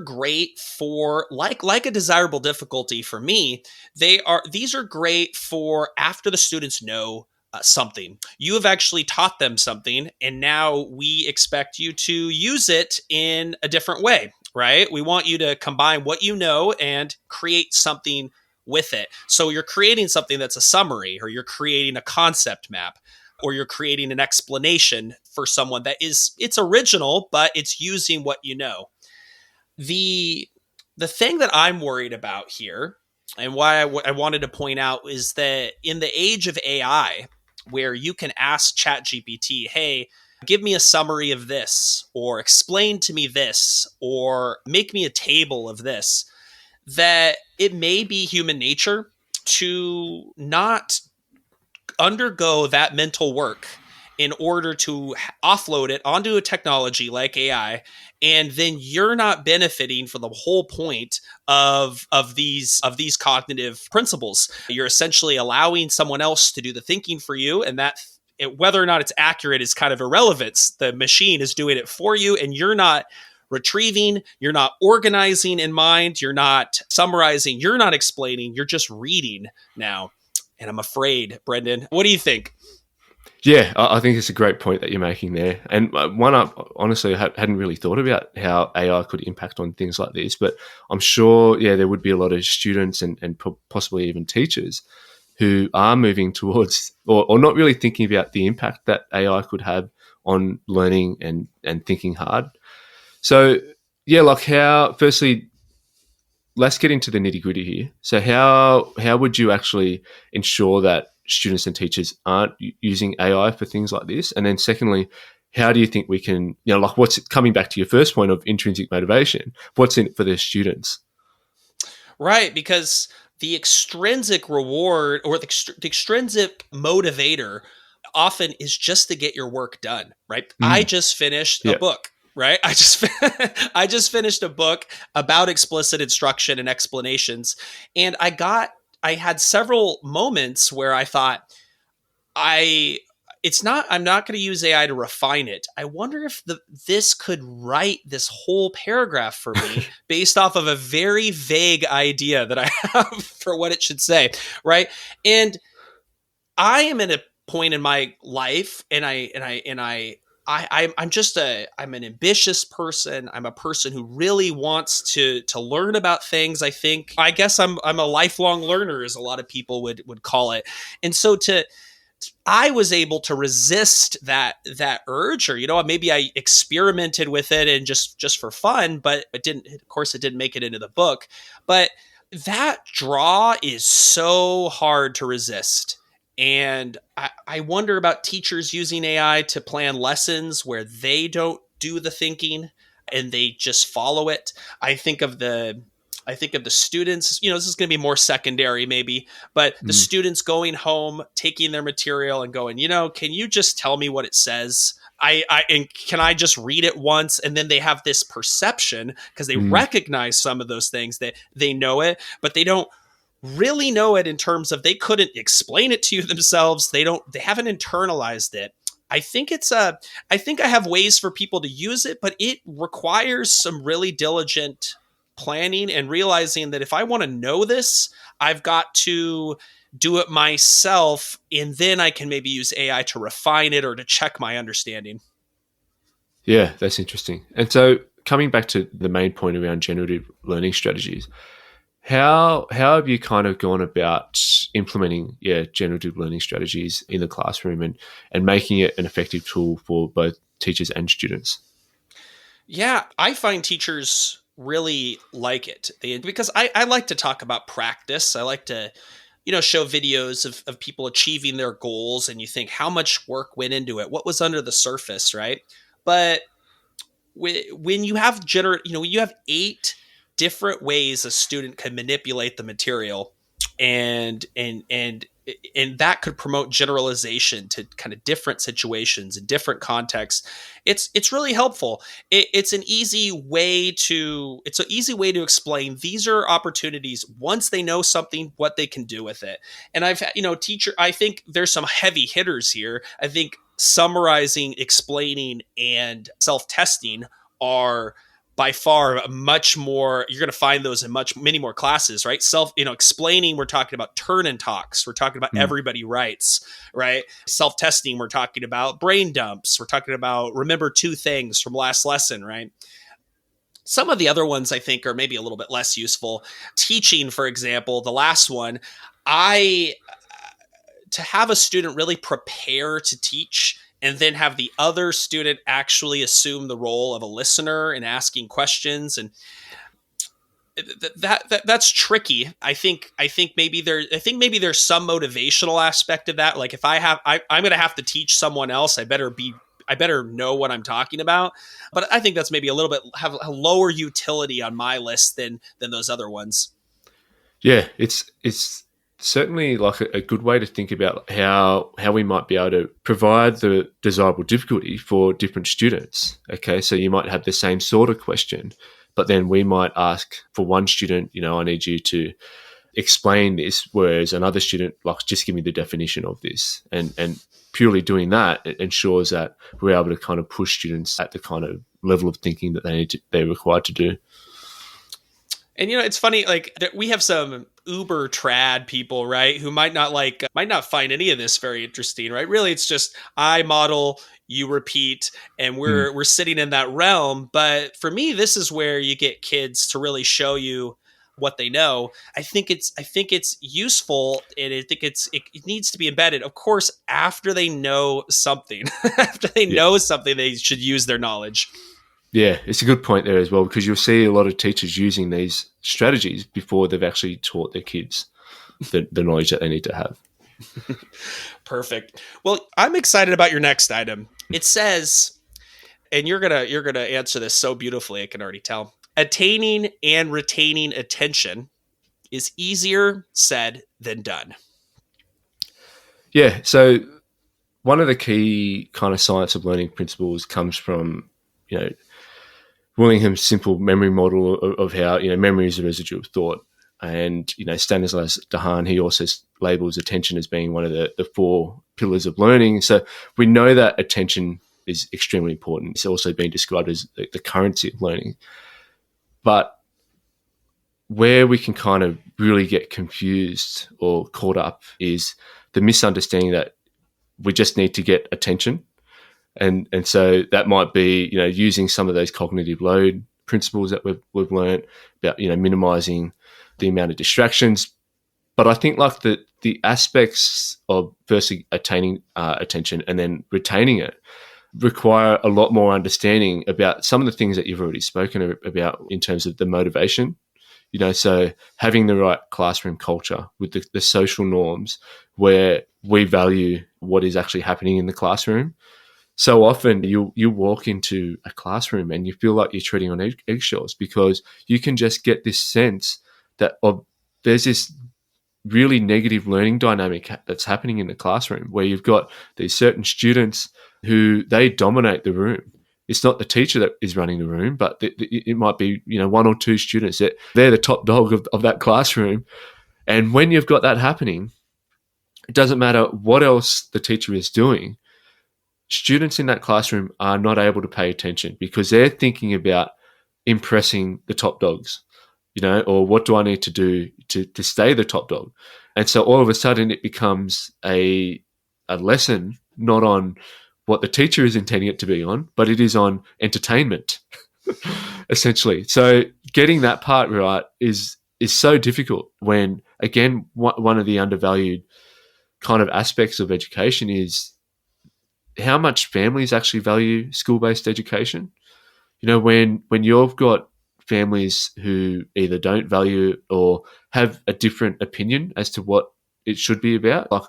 great for like a desirable difficulty for me. These are great for after the students know something. You have actually taught them something, and now we expect you to use it in a different way, right? We want you to combine what you know and create something with it. So you're creating something that's a summary, or you're creating a concept map, or you're creating an explanation for someone it's original, but it's using what you know. The thing that I'm worried about here, and why I wanted to point out, is that in the age of AI, where you can ask ChatGPT, hey, give me a summary of this, or explain to me this, or make me a table of this, that it may be human nature to not undergo that mental work in order to offload it onto a technology like AI, and then you're not benefiting from the whole point of these cognitive principles. You're essentially allowing someone else to do the thinking for you, and that whether or not it's accurate is kind of irrelevant. The machine is doing it for you, and you're not retrieving, you're not organizing in mind, you're not summarizing, you're not explaining, you're just reading now. And I'm afraid, Brendan, what do you think? Yeah, I think it's a great point that you're making there. And one, I honestly hadn't really thought about how AI could impact on things like this, but I'm sure, there would be a lot of students and possibly even teachers who are moving towards or not really thinking about the impact that AI could have on learning and thinking hard. So, firstly, let's get into the nitty-gritty here. So how would you actually ensure that students and teachers aren't using AI for things like this? And then secondly, how do you think we can, what's coming back to your first point of intrinsic motivation, what's in it for the students? Right, because the extrinsic reward or the extrinsic motivator often is just to get your work done, right? I just finished a book, right? I just finished a book about explicit instruction and explanations, and I had several moments where I thought, I'm not going to use AI to refine it. I wonder if this could write this whole paragraph for me based off of a very vague idea that I have for what it should say, right? And I am at a point in my life, and I'm an ambitious person. I'm a person who really wants to learn about things. I guess I'm a lifelong learner, as a lot of people would call it. And so I was able to resist that urge, or maybe I experimented with it and just for fun, but it didn't make it into the book. But that draw is so hard to resist. And I wonder about teachers using AI to plan lessons where they don't do the thinking and they just follow it. I think of the students, this is going to be more secondary maybe, but the students going home, taking their material and going, can you just tell me what it says? And can I just read it once? And then they have this perception because they recognize some of those things, that they know it, but they don't really know it in terms of they couldn't explain it to you themselves. They haven't internalized it. I think I have ways for people to use it, but it requires some really diligent planning and realizing that if I want to know this, I've got to do it myself, and then I can maybe use AI to refine it or to check my understanding. Yeah, that's interesting. And so coming back to the main point around generative learning strategies, how have you kind of gone about implementing generative learning strategies in the classroom and making it an effective tool for both teachers and students? Yeah, I find teachers really like it because I like to talk about practice. I like to, show videos of people achieving their goals, and you think how much work went into it, what was under the surface, right? But when you have when you have 8 different ways a student can manipulate the material, and that could promote generalization to kind of different situations and different contexts. It's really helpful. It's an easy way to explain these are opportunities once they know something, what they can do with it. And I think there's some heavy hitters here. I think summarizing, explaining, and self-testing are by far much more. You're going to find those in many more classes, right? Explaining, we're talking about turn and talks. We're talking about everybody writes, right? Self-testing, we're talking about brain dumps. We're talking about remember 2 things from last lesson, right? Some of the other ones I think are maybe a little bit less useful. Teaching, for example, the last one, to have a student really prepare to teach and then have the other student actually assume the role of a listener and asking questions, and that's tricky. I think maybe there's some motivational aspect of that. Like if I'm going to have to teach someone else, I better know what I'm talking about. But I think that's maybe a little bit have a lower utility on my list than those other ones. Yeah, it's certainly like a good way to think about how we might be able to provide the desirable difficulty for different students. Okay, so you might have the same sort of question, but then we might ask for one student, I need you to explain this, whereas another student, like, just give me the definition of this. And purely doing that, it ensures that we're able to kind of push students at the kind of level of thinking that they're required to do. And, it's funny, like, we have some uber trad people, right, who might not find any of this very interesting, right? Really, it's just I model, you repeat, and we're sitting in that realm. But for me, this is where you get kids to really show you what they know. I think it's useful, and I think it needs to be embedded, of course, after they know something. After they know something, they should use their knowledge. Yeah, it's a good point there as well, because you'll see a lot of teachers using these strategies before they've actually taught their kids the knowledge that they need to have. Perfect. Well, I'm excited about your next item. It says, and you're gonna answer this so beautifully, I can already tell. Attaining and retaining attention is easier said than done. Yeah, so one of the key kind of science of learning principles comes from, Willingham's simple memory model of how, memory is a residue of thought. And, Stanislas Dehaene, he also labels attention as being one of the 4 pillars of learning. So we know that attention is extremely important. It's also been described as the currency of learning. But where we can kind of really get confused or caught up is the misunderstanding that we just need to get attention. And so that might be, using some of those cognitive load principles that we've learned about, minimizing the amount of distractions. But I think like the aspects of firstly attaining attention and then retaining it require a lot more understanding about some of the things that you've already spoken about in terms of the motivation. So having the right classroom culture with the social norms where we value what is actually happening in the classroom. So often you walk into a classroom and you feel like you're treading on eggshells because you can just get this sense that there's this really negative learning dynamic that's happening in the classroom where you've got these certain students who they dominate the room. It's not the teacher that is running the room, but it might be 1 or 2 students that they're the top dog of that classroom. And when you've got that happening, it doesn't matter what else the teacher is doing. Students in that classroom are not able to pay attention because they're thinking about impressing the top dogs, or what do I need to do to stay the top dog? And so all of a sudden it becomes a lesson not on what the teacher is intending it to be on, but it is on entertainment, essentially. So getting that part right is so difficult when, again, one of the undervalued kind of aspects of education is how much families actually value school-based education. When you've got families who either don't value or have a different opinion as to what it should be about, like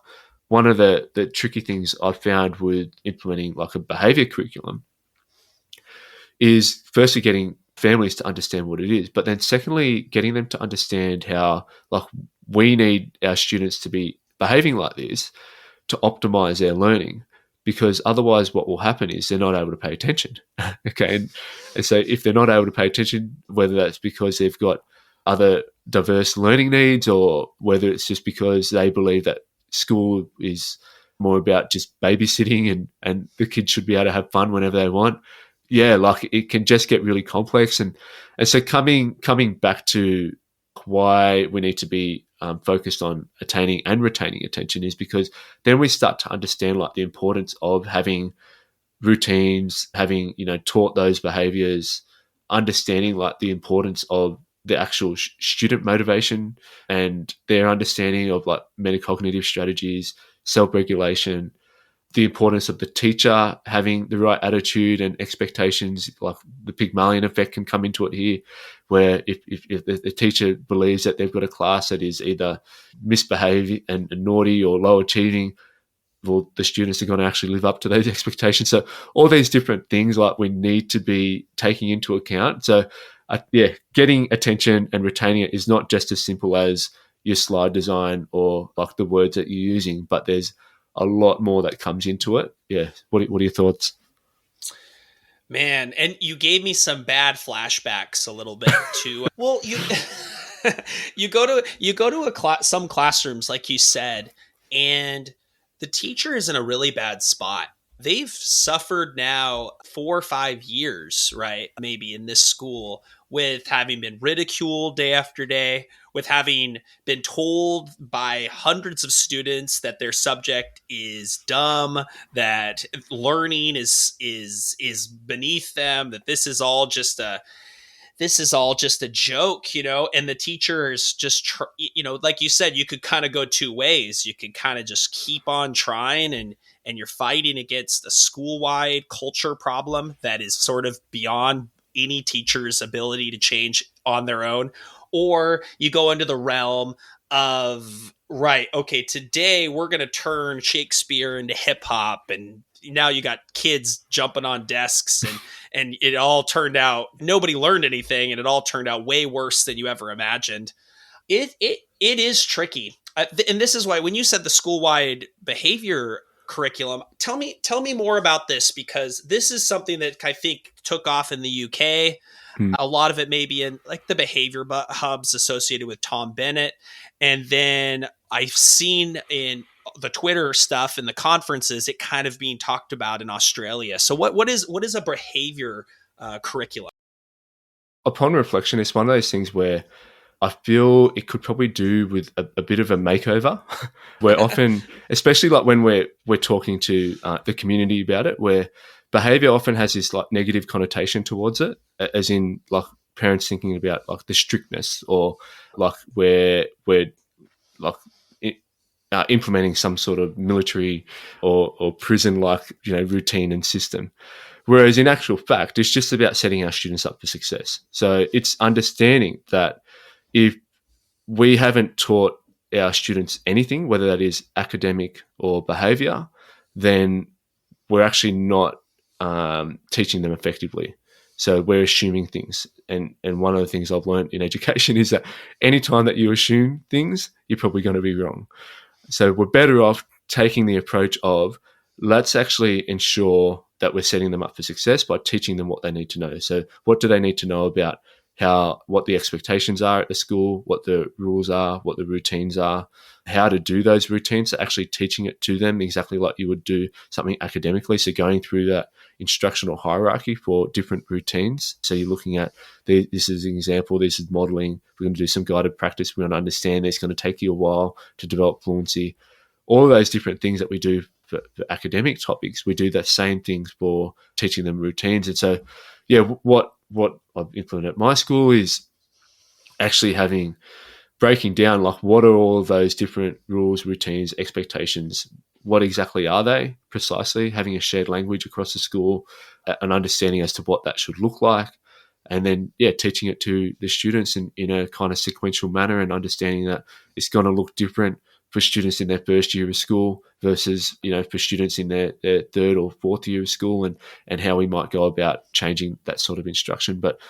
one of the tricky things I've found with implementing like a behavior curriculum is firstly getting families to understand what it is, but then secondly, getting them to understand how like we need our students to be behaving like this to optimize their learning. Because otherwise what will happen is they're not able to pay attention. Okay. And so if they're not able to pay attention, whether that's because they've got other diverse learning needs or whether it's just because they believe that school is more about just babysitting and the kids should be able to have fun whenever they want. Yeah, like it can just get really complex. And so coming back to why we need to be focused on attaining and retaining attention is because then we start to understand like the importance of having routines, having, taught those behaviors, understanding like the importance of the actual student motivation and their understanding of like metacognitive strategies, self-regulation, the importance of the teacher having the right attitude and expectations. Like the Pygmalion effect can come into it here, where if the teacher believes that they've got a class that is either misbehaving and naughty or low achieving, well, the students are going to actually live up to those expectations. So all these different things like we need to be taking into account. So getting attention and retaining it is not just as simple as your slide design or like the words that you're using, but there's a lot more that comes into it. Yeah. What are your thoughts? Man, and you gave me some bad flashbacks a little bit too. Well, You go to a class, some classrooms, like you said, and the teacher is in a really bad spot. They've suffered now 4 or 5 years, right? Maybe in this school, with having been ridiculed day after day, with having been told by hundreds of students that their subject is dumb, that learning is beneath them, that this is all just a joke, and the teachers just, like you said, you could kind of go two ways. You could kind of just keep on trying, and you're fighting against a school-wide culture problem that is sort of beyond any teacher's ability to change on their own. Or you go into the realm of, right, okay, today we're going to turn Shakespeare into hip hop, and now you got kids jumping on desks, and it all turned out, nobody learned anything, and it all turned out way worse than you ever imagined. It is tricky. And this is why, when you said the school-wide behavior curriculum, tell me more about this, because this is something that I think took off in the UK. Hmm. A lot of it may be in like the behavior hubs associated with Tom Bennett. And then I've seen in the Twitter stuff and the conferences, it kind of being talked about in Australia. So what is a behavior curriculum? Upon reflection, it's one of those things where I feel it could probably do with a bit of a makeover. Where often, especially like when we're talking to the community about it, where behavior often has this like negative connotation towards it, as in like parents thinking about like the strictness, or like where we're like implementing some sort of military or prison like routine and system. Whereas in actual fact, it's just about setting our students up for success. So it's understanding that if we haven't taught our students anything, whether that is academic or behavior, then we're actually not teaching them effectively. So we're assuming things. And one of the things I've learned in education is that anytime that you assume things, you're probably going to be wrong. So we're better off taking the approach of, let's actually ensure that we're setting them up for success by teaching them what they need to know. So what do they need to know about what the expectations are at the school, what the rules are, what the routines are, how to do those routines. So actually teaching it to them exactly like you would do something academically. So going through that instructional hierarchy for different routines. So you're looking at, this is an example, this is modeling, we're going to do some guided practice, we're going to understand it's going to take you a while to develop fluency. All of those different things that we do for academic topics, we do the same things for teaching them routines. And so, yeah, what I've implemented at my school is actually breaking down like, what are all of those different rules, routines, expectations, what exactly are they precisely, having a shared language across the school, an understanding as to what that should look like, and then teaching it to the students in a kind of sequential manner, and understanding that it's going to look different for students in their first year of school versus for students in their third or fourth year of school, and how we might go about changing that sort of instruction. But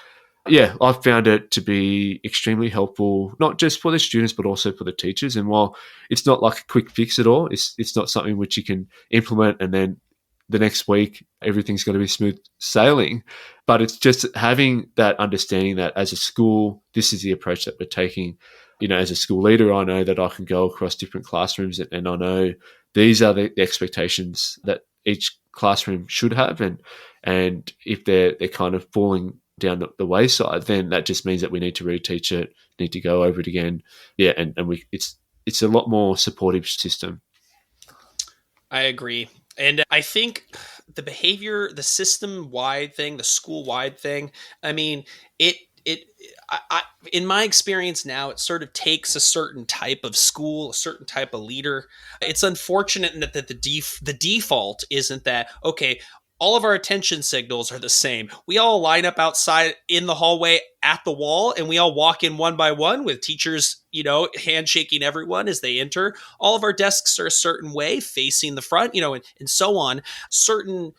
yeah, I've found it to be extremely helpful, not just for the students, but also for the teachers. And while it's not like a quick fix at all, it's not something which you can implement and then the next week everything's going to be smooth sailing. But it's just having that understanding that as a school, this is the approach that we're taking. As a school leader, I know that I can go across different classrooms, and I know these are the expectations that each classroom should have. And if they're kind of falling down the wayside, then that just means that we need to reteach it, need to go over it again. Yeah, and it's a lot more supportive system. I agree. And I think the system-wide thing, the school-wide thing, I mean, in my experience now, it sort of takes a certain type of school, a certain type of leader. It's unfortunate that the default isn't that, okay, all of our attention signals are the same. We all line up outside in the hallway at the wall, and we all walk in one by one with teachers, handshaking everyone as they enter. All of our desks are a certain way, facing the front, and so on. Certain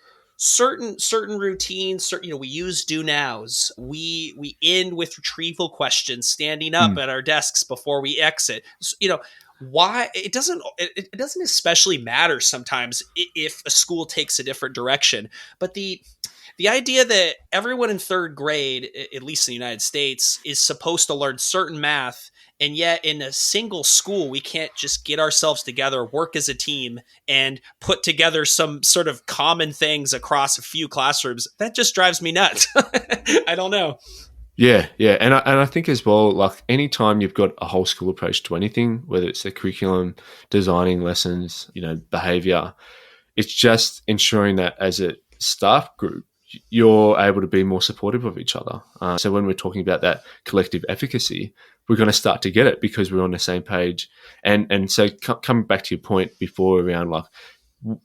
routines, we use do nows. We end with retrieval questions, standing up at our desks before we exit. Why it doesn't especially matter sometimes if a school takes a different direction, but The idea that everyone in third grade, at least in the United States, is supposed to learn certain math, and yet in a single school, we can't just get ourselves together, work as a team, and put together some sort of common things across a few classrooms. That just drives me nuts. I don't know. Yeah, yeah, and I think as well, like anytime you've got a whole school approach to anything, whether it's the curriculum, designing lessons, behavior, it's just ensuring that as a staff group, you're able to be more supportive of each other. So when we're talking about that collective efficacy, we're going to start to get it because we're on the same page. And so coming back to your point before around like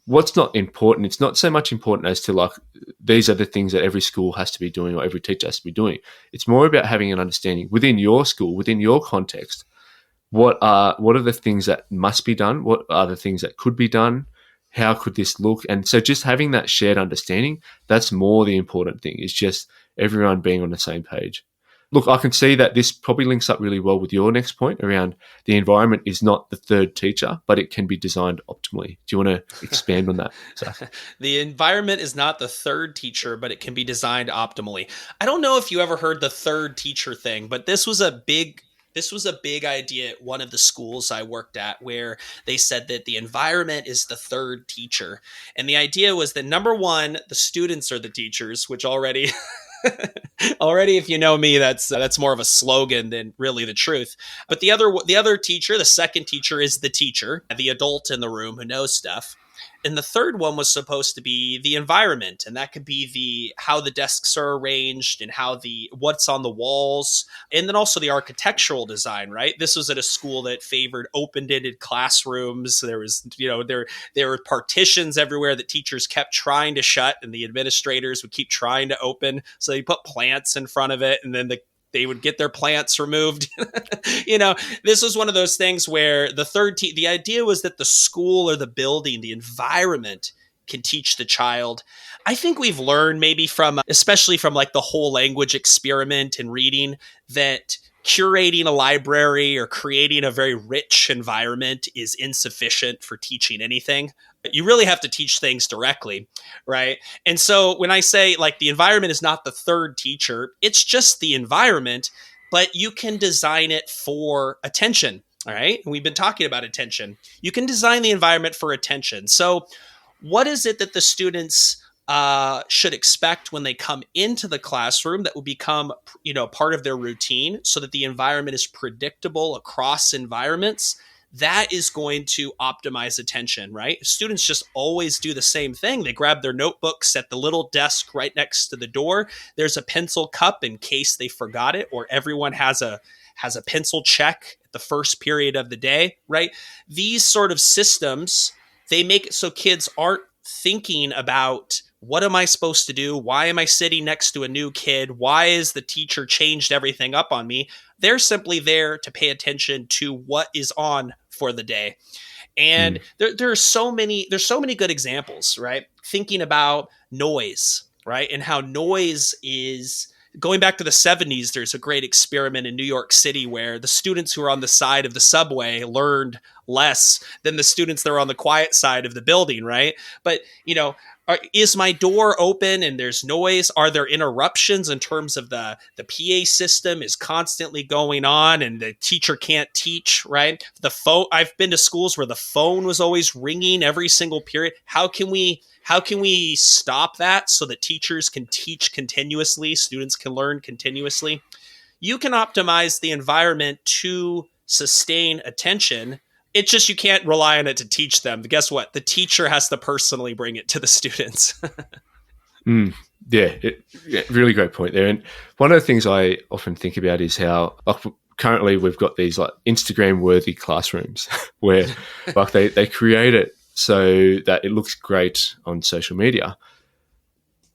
what's not important, it's not so much important as to like these are the things that every school has to be doing or every teacher has to be doing. It's more about having an understanding within your school, within your context, what are the things that must be done, what are the things that could be done, how could this look? And so just having that shared understanding, that's more the important thing, is just everyone being on the same page. Look, I can see that this probably links up really well with your next point around the environment is not the third teacher, but it can be designed optimally. Do you want to expand on that, Zach? The environment is not the third teacher, but it can be designed optimally. I don't know if you ever heard the third teacher thing, but this was a big idea at one of the schools I worked at, where they said that the environment is the third teacher. And the idea was that number one, the students are the teachers, which already already, if you know me, that's more of a slogan than really the truth. But the other teacher, the second teacher, is the teacher, the adult in the room who knows stuff. And the third one was supposed to be the environment, and that could be the how the desks are arranged and how the what's on the walls, and then also the architectural design. Right, this was at a school that favored open-ended classrooms. There was, there were partitions everywhere that teachers kept trying to shut, and the administrators would keep trying to open. So they put plants in front of it, and then they would get their plants removed. This was one of those things where the idea was that the school or the building, the environment can teach the child. I think we've learned maybe especially from like the whole language experiment and reading, that curating a library or creating a very rich environment is insufficient for teaching anything. You really have to teach things directly, right? And so when I say like the environment is not the third teacher, it's just the environment, but you can design it for attention, all right? And we've been talking about attention. You can design the environment for attention. So what is it that the students should expect when they come into the classroom that will become, part of their routine, so that the environment is predictable across environments? That is going to optimize attention, right? Students just always do the same thing. They grab their notebooks at the little desk right next to the door. There's a pencil cup in case they forgot it, or everyone has a pencil check at the first period of the day, right? These sort of systems, they make it so kids aren't thinking about, what am I supposed to do? Why am I sitting next to a new kid? Why is the teacher changed everything up on me? They're simply there to pay attention to what is on for the day. And there's so many good examples, right? Thinking about noise, right? And how noise is going back to the 70s. There's a great experiment in New York City where the students who were on the side of the subway learned less than the students that were on the quiet side of the building, right? But, is my door open and there's noise? Are there interruptions in terms of the PA system is constantly going on and the teacher can't teach, right? The phone, I've been to schools where the phone was always ringing every single period. How can we stop that so that teachers can teach continuously, students can learn continuously? You can optimize the environment to sustain attention. It's just you can't rely on it to teach them. But guess what? The teacher has to personally bring it to the students. Yeah, really great point there. And one of the things I often think about is how, like, currently we've got these like Instagram-worthy classrooms where like they create it so that it looks great on social media.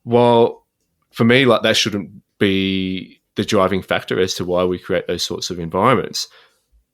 While for me, like, that shouldn't be the driving factor as to why we create those sorts of environments.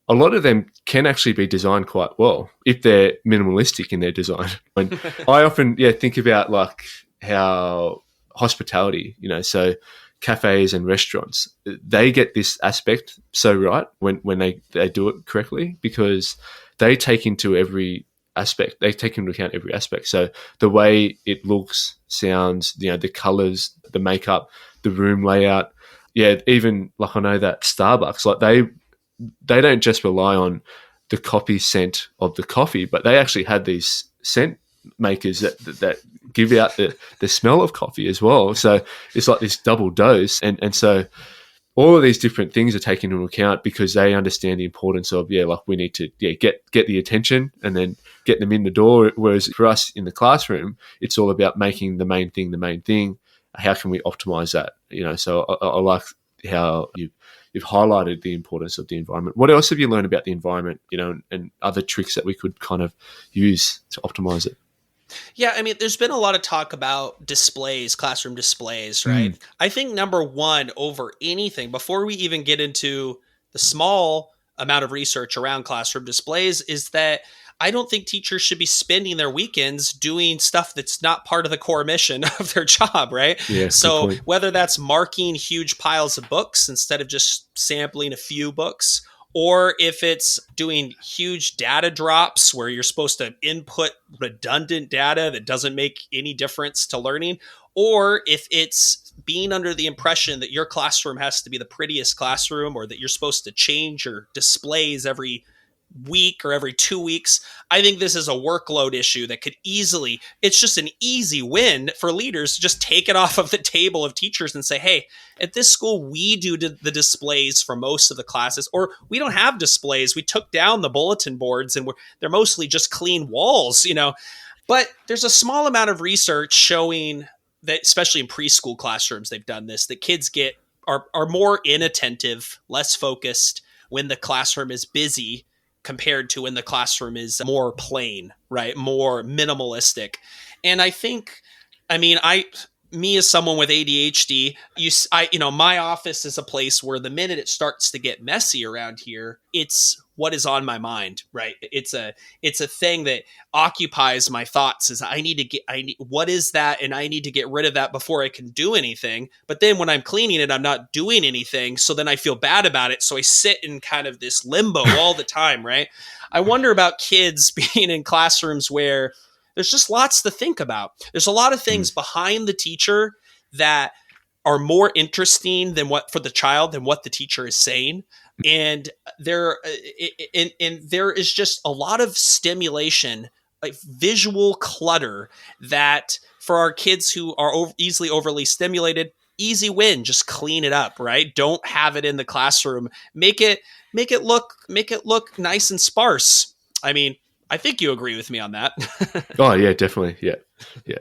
A lot of them can actually be designed quite well if they're minimalistic in their design. And I often think about like how hospitality, so cafes and restaurants, they get this aspect so right when they do it correctly, because they take into every aspect. They take into account every aspect. So the way it looks, sounds, the colors, the makeup, the room layout. Yeah, even like I know that Starbucks, like they don't just rely on the coffee scent of the coffee, but they actually had these scent makers that give out the smell of coffee as well. So it's like this double dose. And so all of these different things are taken into account because they understand the importance of, like we need to get the attention and then get them in the door. Whereas for us in the classroom, it's all about making the main thing the main thing. How can we optimize that? So I like how you've highlighted the importance of the environment. What else have you learned about the environment, and other tricks that we could kind of use to optimize it? Yeah, I mean, there's been a lot of talk about displays, classroom displays, right? I think number one, over anything, before we even get into the small amount of research around classroom displays, is that I don't think teachers should be spending their weekends doing stuff that's not part of the core mission of their job, right? Yeah, So whether that's marking huge piles of books instead of just sampling a few books, or if it's doing huge data drops where you're supposed to input redundant data that doesn't make any difference to learning, or if it's being under the impression that your classroom has to be the prettiest classroom or that you're supposed to change your displays every week or every 2 weeks. I think this is a workload issue that could easily, it's just an easy win for leaders to just take it off of the table of teachers and say, hey, at this school, we do the displays for most of the classes, or we don't have displays. We took down the bulletin boards and they're mostly just clean walls, But there's a small amount of research showing that, especially in preschool classrooms, they've done this, that kids are more inattentive, less focused when the classroom is busy compared to when the classroom is more plain, right? More minimalistic. And I think, me as someone with ADHD, my office is a place where the minute it starts to get messy around here, it's what is on my mind, right? It's a thing that occupies my thoughts. Is what is that? And I need to get rid of that before I can do anything. But then when I'm cleaning it, I'm not doing anything. So then I feel bad about it. So I sit in kind of this limbo all the time, right? I wonder about kids being in classrooms where there's just lots to think about. There's a lot of things behind the teacher that are more interesting for the child than what the teacher is saying. And there is just a lot of stimulation, like visual clutter, that for our kids who are easily overly stimulated, easy win, just clean it up, right? Don't have it in the classroom. Make it look nice and sparse. I mean, I think you agree with me on that. Oh, yeah, definitely. Yeah.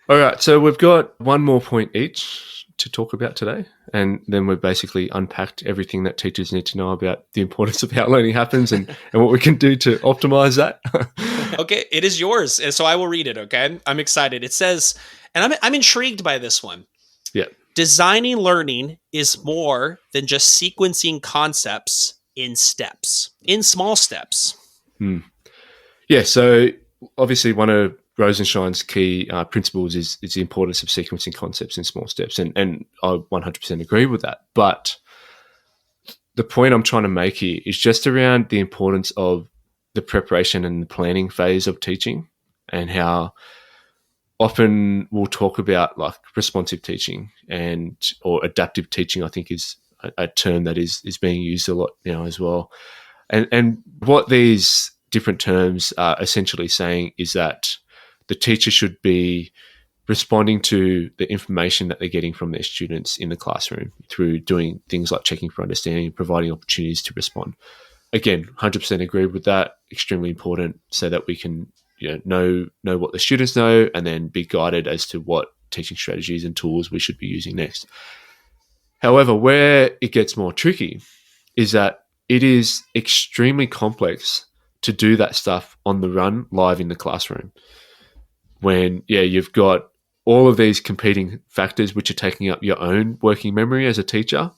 All right. So we've got one more point each to talk about today. And then we've basically unpacked everything that teachers need to know about the importance of how learning happens and what we can do to optimize that. Okay. It is yours. And so I will read it. Okay. I'm excited. It says, and I'm intrigued by this one. Yeah. Designing learning is more than just sequencing concepts in small steps. Yeah, so obviously one of Rosenshine's key principles is the importance of sequencing concepts in small steps, and I 100% agree with that. But the point I'm trying to make here is just around the importance of the preparation and the planning phase of teaching, and how often we'll talk about like responsive teaching or adaptive teaching, I think is a term that is being used a lot now as well. And what these different terms are essentially saying is that the teacher should be responding to the information that they're getting from their students in the classroom through doing things like checking for understanding and providing opportunities to respond. Again, 100% agree with that. Extremely important so that we can know what the students know and then be guided as to what teaching strategies and tools we should be using next. However, where it gets more tricky is that it is extremely complex to do that stuff on the run live in the classroom. When, you've got all of these competing factors which are taking up your own working memory as a teacher.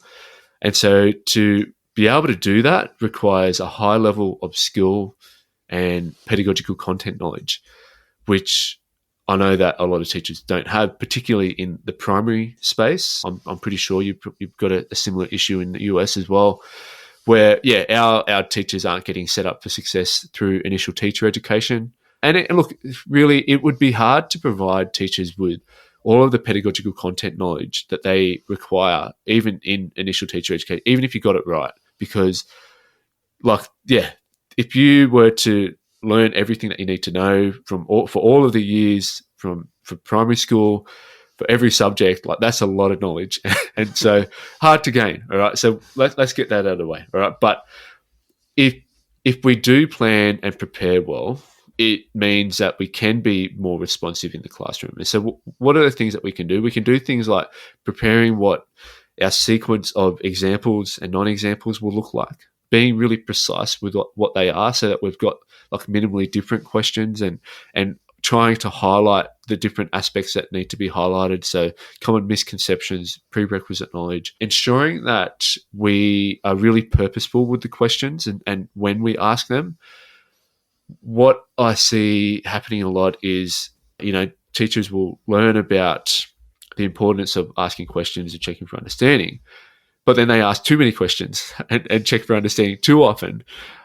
And so to be able to do that requires a high level of skill and pedagogical content knowledge, which I know that a lot of teachers don't have, particularly in the primary space. I'm pretty sure you've got a similar issue in the US as well, where, our teachers aren't getting set up for success through initial teacher education. And look, really, it would be hard to provide teachers with all of the pedagogical content knowledge that they require, even in initial teacher education, even if you got it right. Because, if you were to learn everything that you need to know for all of the years for primary school, for every subject, that's a lot of knowledge, and so hard to gain. All right, so let's get that out of the way. All right, but if we do plan and prepare well, it means that we can be more responsive in the classroom. And so what are the things that we can do? We can do things like preparing what our sequence of examples and non-examples will look like, being really precise with what they are, so that we've got minimally different questions, and trying to highlight the different aspects that need to be highlighted. So common misconceptions, prerequisite knowledge, ensuring that we are really purposeful with the questions and when we ask them. What I see happening a lot is, teachers will learn about the importance of asking questions and checking for understanding, but then they ask too many questions and check for understanding too often.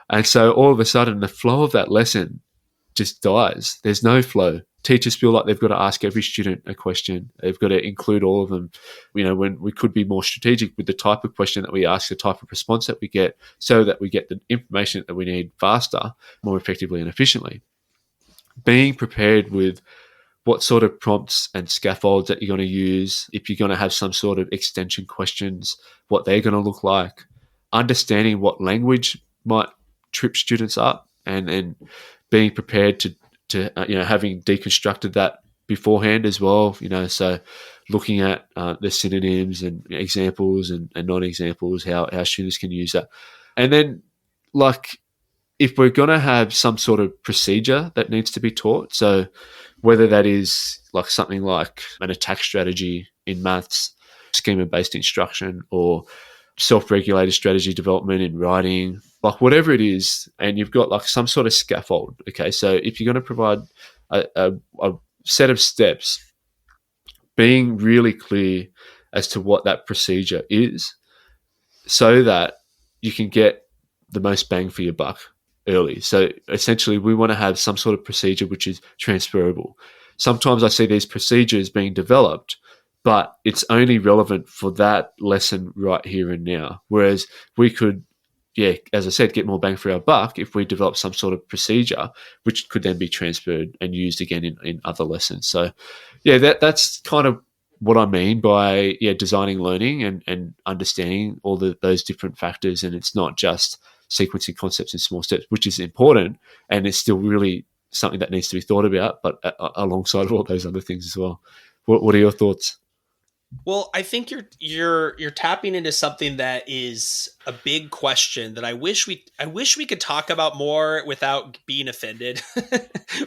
And so all of a sudden, the flow of that lesson just dies. There's no flow. Teachers feel like they've got to ask every student a question. They've got to include all of them, when we could be more strategic with the type of question that we ask, the type of response that we get, so that we get the information that we need faster, more effectively and efficiently. Being prepared with what sort of prompts and scaffolds that you're going to use, if you're going to have some sort of extension questions, what they're going to look like, understanding what language might trip students up, and being prepared to having deconstructed that beforehand as well, so looking at the synonyms and examples and non-examples, how students can use that. And then, if we're going to have some sort of procedure that needs to be taught, so whether that is something like an attack strategy in maths, schema-based instruction, or self-regulated strategy development in writing, whatever it is, and you've got some sort of scaffold. Okay, so if you're going to provide a set of steps, being really clear as to what that procedure is, so that you can get the most bang for your buck early. So essentially, we want to have some sort of procedure which is transferable. Sometimes I see these procedures being developed, but it's only relevant for that lesson right here and now. Whereas we could, as I said, get more bang for our buck if we develop some sort of procedure which could then be transferred and used again in other lessons. So, that's kind of what I mean by designing learning and understanding all those different factors. And it's not just sequencing concepts in small steps, which is important, and it's still really something that needs to be thought about, but alongside all those other things as well. What are your thoughts? Well, I think you're tapping into something that is a big question that I wish we could talk about more without being offended,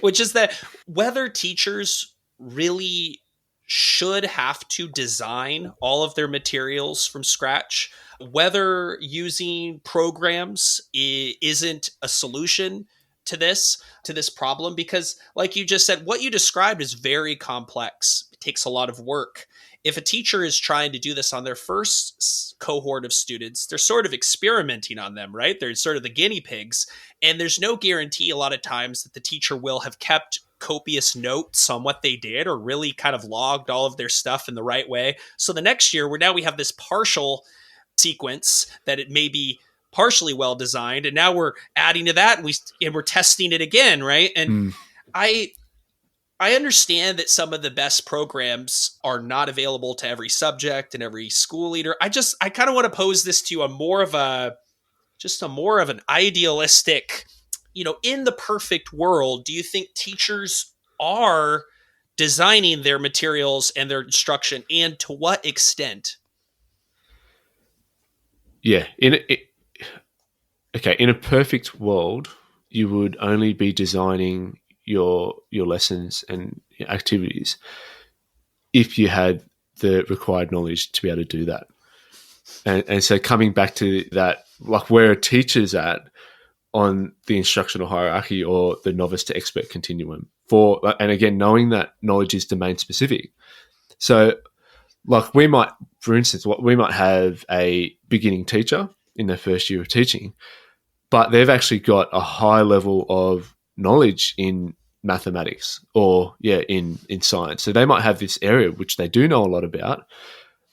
which is that whether teachers really should have to design all of their materials from scratch, whether using programs isn't a solution to this problem, because like you just said, what you described is very complex. It takes a lot of work. If a teacher is trying to do this on their first cohort of students, they're sort of experimenting on them, right? They're sort of the guinea pigs. And there's no guarantee a lot of times that the teacher will have kept copious notes on what they did or really kind of logged all of their stuff in the right way. So the next year, we have this partial sequence that it may be partially well designed, and now we're adding to that and we're testing it again, right? And I understand that some of the best programs are not available to every subject and every school leader. I kind of want to pose this to you a more of an idealistic, in the perfect world, do you think teachers are designing their materials and their instruction, and to what extent? Yeah. In a perfect world, you would only be designing your lessons and activities if you had the required knowledge to be able to do that. And so coming back to that, where a teacher's at on the instructional hierarchy or the novice to expert continuum, and again, knowing that knowledge is domain specific. So for instance, we might have a beginning teacher in their first year of teaching, but they've actually got a high level of knowledge in mathematics or in science. So they might have this area which they do know a lot about.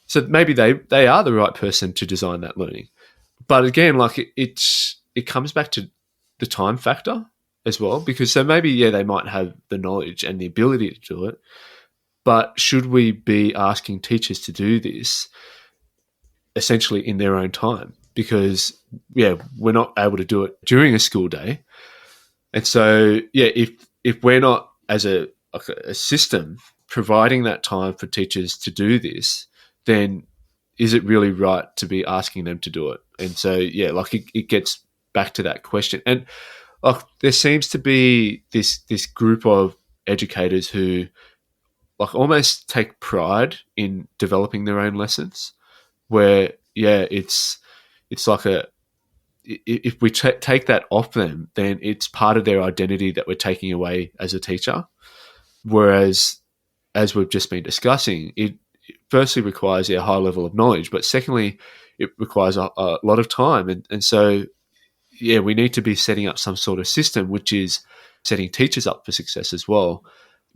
So maybe they are the right person to design that learning. But again, like it comes back to the time factor as well, because so maybe they might have the knowledge and the ability to do it, but should we be asking teachers to do this essentially in their own time? Because we're not able to do it during a school day. And so if we're not as a system providing that time for teachers to do this, then is it really right to be asking them to do it? And so it gets back to that question. And there seems to be this group of educators who like almost take pride in developing their own lessons, where it's like if we take that off them, then it's part of their identity that we're taking away as a teacher. Whereas, as we've just been discussing, it firstly requires a high level of knowledge, but secondly, it requires a lot of time. And so, we need to be setting up some sort of system which is setting teachers up for success as well.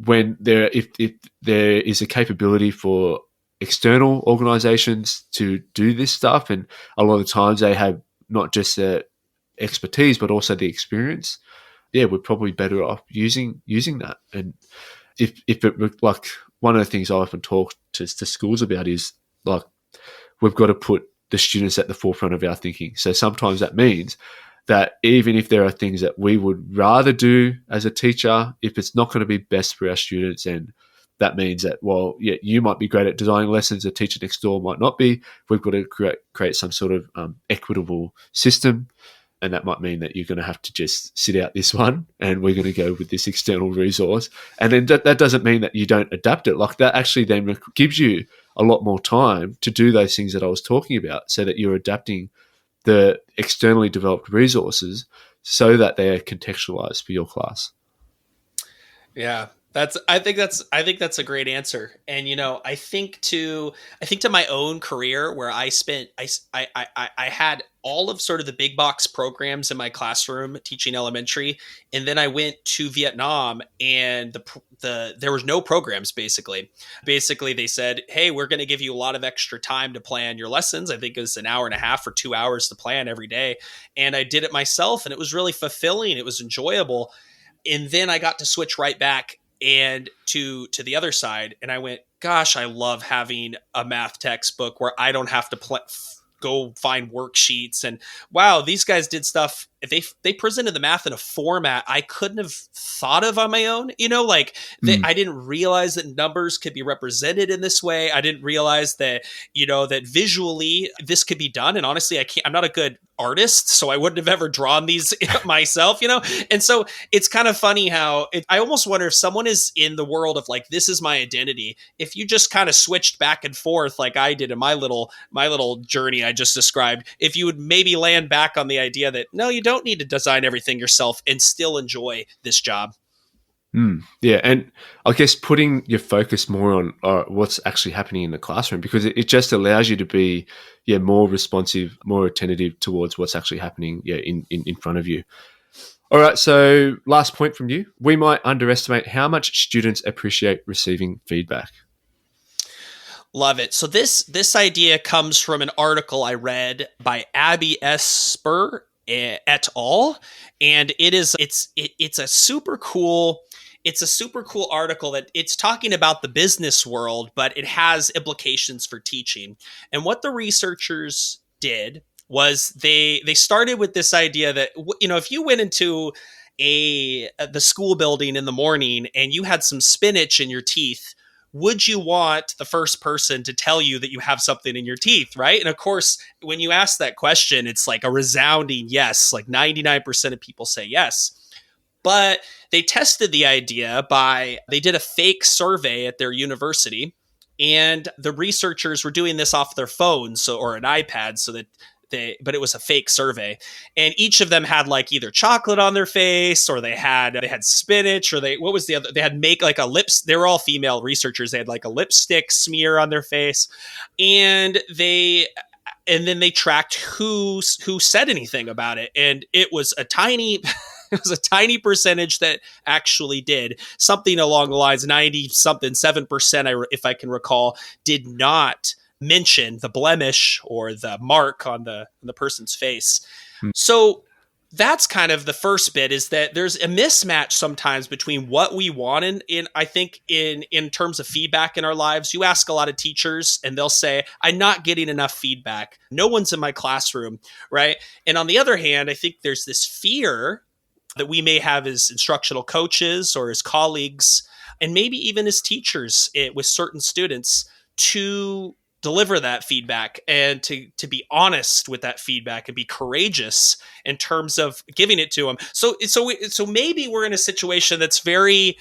When if there is a capability for external organizations to do this stuff, and a lot of times they have not just the expertise but also the experience, we're probably better off using that. And if it, like, one of the things I often talk to schools about is like we've got to put the students at the forefront of our thinking. So sometimes that means that even if there are things that we would rather do as a teacher, if it's not going to be best for our students, and that means that, you might be great at designing lessons, a teacher next door might not be. We've got to create some sort of equitable system, and that might mean that you're going to have to just sit out this one, and we're going to go with this external resource. And then that doesn't mean that you don't adapt it. Like, that actually then gives you a lot more time to do those things that I was talking about, so that you're adapting the externally developed resources so that they're contextualized for your class. Yeah. I think that's a great answer. And, I think to my own career, where I had all of sort of the big box programs in my classroom teaching elementary. And then I went to Vietnam, and there was no programs. Basically they said, hey, we're going to give you a lot of extra time to plan your lessons. I think it was an hour and a half or 2 hours to plan every day. And I did it myself, and it was really fulfilling. It was enjoyable. And then I got to switch right back and to the other side. And I went, gosh, I love having a math textbook where I don't have to go find worksheets. And wow, these guys did stuff. They presented the math in a format I couldn't have thought of on my own. I didn't realize that numbers could be represented in this way. I didn't realize that, that visually this could be done. And honestly, I'm not a good artist, so I wouldn't have ever drawn these myself, And so it's kind of funny how I almost wonder if someone is in the world of like, this is my identity. If you just kind of switched back and forth like I did in my little journey I just described, if you would maybe land back on the idea that, no, you don't need to design everything yourself and still enjoy this job. Yeah, and I guess putting your focus more on what's actually happening in the classroom, because it just allows you to be more responsive, more attentive towards what's actually happening in front of you. All right, so last point from you. We might underestimate how much students appreciate receiving feedback. Love it. So this idea comes from an article I read by Abby S. Spur et al. And it's a super cool article that it's talking about the business world, but it has implications for teaching. And what the researchers did was they started with this idea that, if you went into the school building in the morning and you had some spinach in your teeth, would you want the first person to tell you that you have something in your teeth, right? And of course, when you ask that question, it's like a resounding yes. Like 99% of people say yes. But they tested the idea they did a fake survey at their university, and the researchers were doing this off their phones or an iPad, but it was a fake survey. And each of them had like either chocolate on their face, or they had spinach, or what was the other? They had like a lips. They were all female researchers. They had like a lipstick smear on their face, and they And then they tracked who said anything about it, and it was a tiny it was a tiny percentage that actually did. Something along the lines 90 something 7%, if I can recall, did not mention the blemish or the mark on the person's face. So that's kind of the first bit, is that there's a mismatch sometimes between what we want in I think in terms of feedback in our lives. You ask a lot of teachers and they'll say, I'm not getting enough feedback. No one's in my classroom, right? And on the other hand, I think there's this fear that we may have as instructional coaches or as colleagues, and maybe even as teachers with certain students, to deliver that feedback and to be honest with that feedback and be courageous in terms of giving it to them. So maybe we're in a situation that's very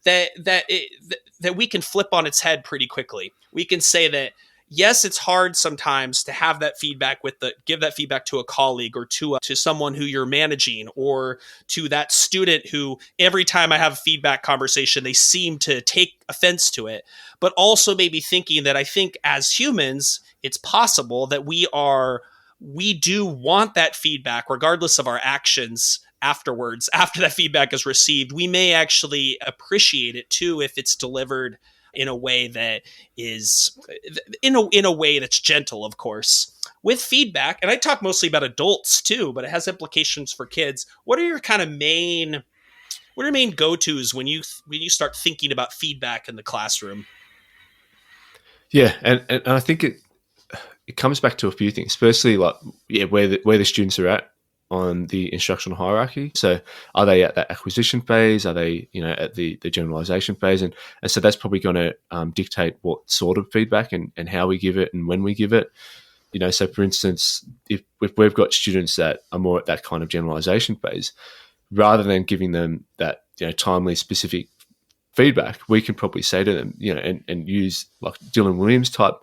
that we can flip on its head pretty quickly. We can say that yes, it's hard sometimes to have that feedback give that feedback to a colleague or to someone who you're managing, or to that student who every time I have a feedback conversation, they seem to take offense to it. But also maybe thinking that I think as humans, it's possible that we do want that feedback regardless of our actions afterwards. After that feedback is received, we may actually appreciate it too if it's delivered in a way that is in a way that's gentle, of course, with feedback. And I talk mostly about adults too, but it has implications for kids. What are your main go-tos when you start thinking about feedback in the classroom? Yeah, and I think it comes back to a few things. Firstly, like where the students are at on the instructional hierarchy. So are they at that acquisition phase? Are they, at the generalization phase? And so that's probably going to dictate what sort of feedback and how we give it and when we give it. So for instance, if we've got students that are more at that kind of generalization phase, rather than giving them that, timely, specific feedback, we can probably say to them, and use like Dylan Williams type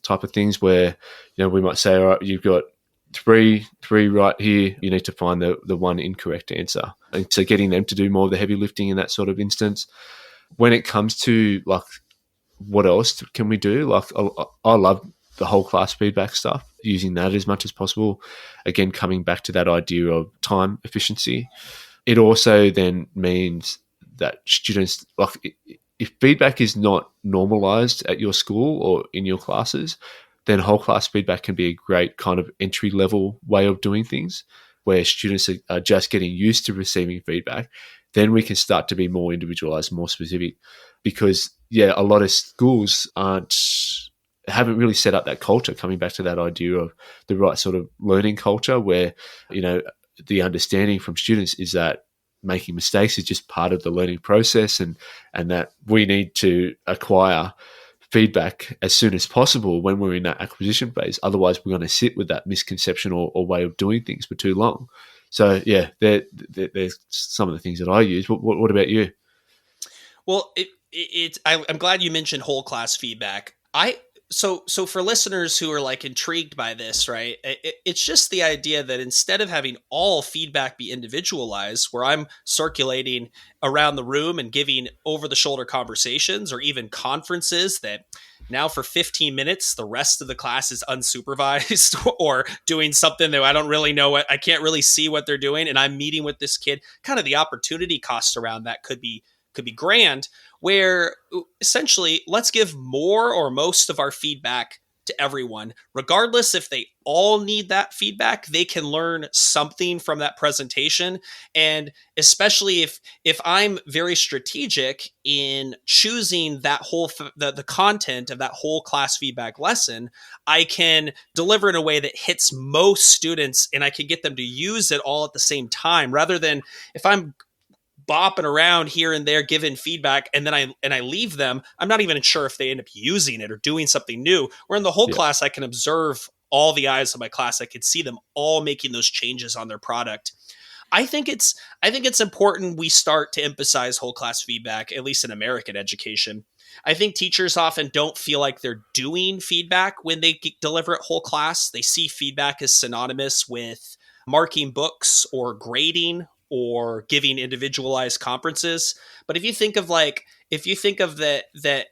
of things where, we might say, all right, you've got three right here, you need to find the one incorrect answer. And so getting them to do more of the heavy lifting in that sort of instance. When it comes to like, what else can we do? Like, I love the whole class feedback stuff, using that as much as possible. Again, coming back to that idea of time efficiency. It also then means that students, like, if feedback is not normalized at your school or in your classes, then whole class feedback can be a great kind of entry level way of doing things, where students are just getting used to receiving feedback. Then we can start to be more individualized, more specific, because a lot of schools haven't really set up that culture, coming back to that idea of the right sort of learning culture, where, the understanding from students is that making mistakes is just part of the learning process, and that we need to acquire feedback as soon as possible when we're in that acquisition phase. Otherwise, we're going to sit with that misconception or way of doing things for too long. So, there's some of the things that I use. What about you? Well, I'm glad you mentioned whole class feedback. So for listeners who are like intrigued by this, right? It's just the idea that instead of having all feedback be individualized, where I'm circulating around the room and giving over the shoulder conversations, or even conferences that now for 15 minutes, the rest of the class is unsupervised or doing something that I don't really know I can't really see what they're doing. And I'm meeting with this kid. Kind of the opportunity cost around that could be grand, where essentially let's give more or most of our feedback to everyone, regardless if they all need that feedback. They can learn something from that presentation. And especially if I'm very strategic in choosing that whole the content of that whole class feedback lesson, I can deliver in a way that hits most students, and I can get them to use it all at the same time, rather than if I'm bopping around here and there giving feedback and then I leave them, I'm not even sure if they end up using it or doing something new. Where in the whole class, I can observe all the eyes of my class. I can see them all making those changes on their product. I think it's important we start to emphasize whole class feedback, at least in American education. I think teachers often don't feel like they're doing feedback when they deliver it whole class. They see feedback as synonymous with marking books or grading or giving individualized conferences. But if you think of that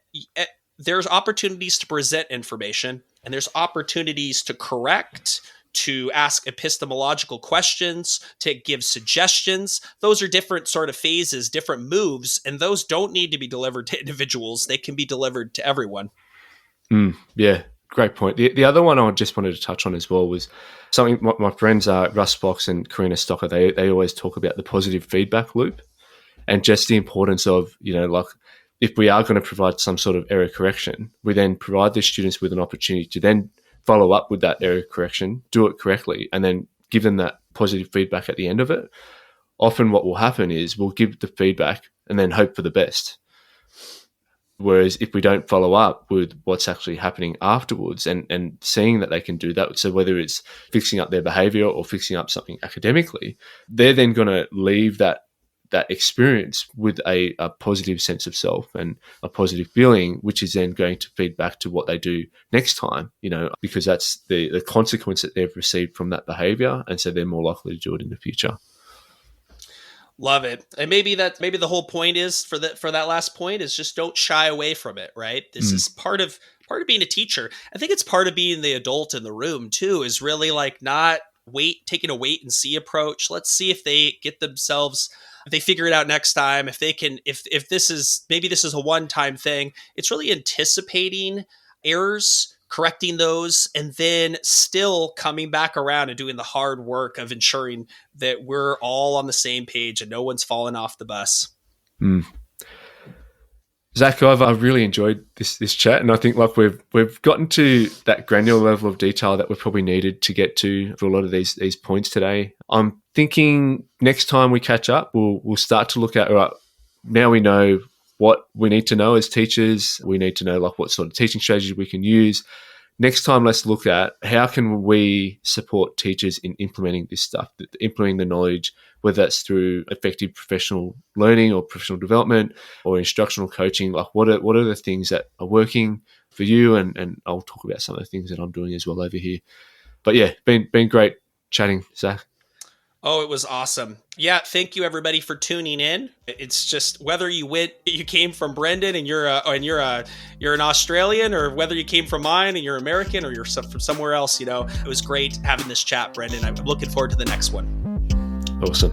there's opportunities to present information, and there's opportunities to correct, to ask epistemological questions, to give suggestions. Those are different sort of phases, different moves, and those don't need to be delivered to individuals. They can be delivered to everyone. Yeah, great point. The other one I just wanted to touch on as well was something my friends Russ Fox and Karina Stocker, they always talk about the positive feedback loop and just the importance of, like if we are going to provide some sort of error correction, we then provide the students with an opportunity to then follow up with that error correction, do it correctly, and then give them that positive feedback at the end of it. Often what will happen is we'll give the feedback and then hope for the best. Whereas if we don't follow up with what's actually happening afterwards and seeing that they can do that, so whether it's fixing up their behavior or fixing up something academically, they're then going to leave that experience with a positive sense of self and a positive feeling, which is then going to feed back to what they do next time, because that's the consequence that they've received from that behavior. And so they're more likely to do it in the future. Love it. And maybe the whole point is for that last point is just don't shy away from it, right? This is part of being a teacher. I think it's part of being the adult in the room too, is really like not taking a wait and see approach. Let's see if they get themselves, if they figure it out next time, if they can, if this is a one-time thing. It's really anticipating errors, correcting those, and then still coming back around and doing the hard work of ensuring that we're all on the same page and no one's fallen off the bus. Zach, I've really enjoyed this chat, and I think like we've gotten to that granular level of detail that we probably needed to get to for a lot of these points today. I'm thinking next time we catch up, we'll start to look at, all right, now we know what we need to know as teachers. We need to know like what sort of teaching strategies we can use. Next time, let's look at how can we support teachers in implementing this stuff, implementing the knowledge, whether that's through effective professional learning or professional development or instructional coaching. Like what are the things that are working for you? And I'll talk about some of the things that I'm doing as well over here. But yeah, been great chatting, Zach. Oh, it was awesome. Yeah, thank you everybody for tuning in. It's just whether you came from Brendan and you're an Australian, or whether you came from mine and you're American, or you're from somewhere else, it was great having this chat, Brendan. I'm looking forward to the next one. Awesome.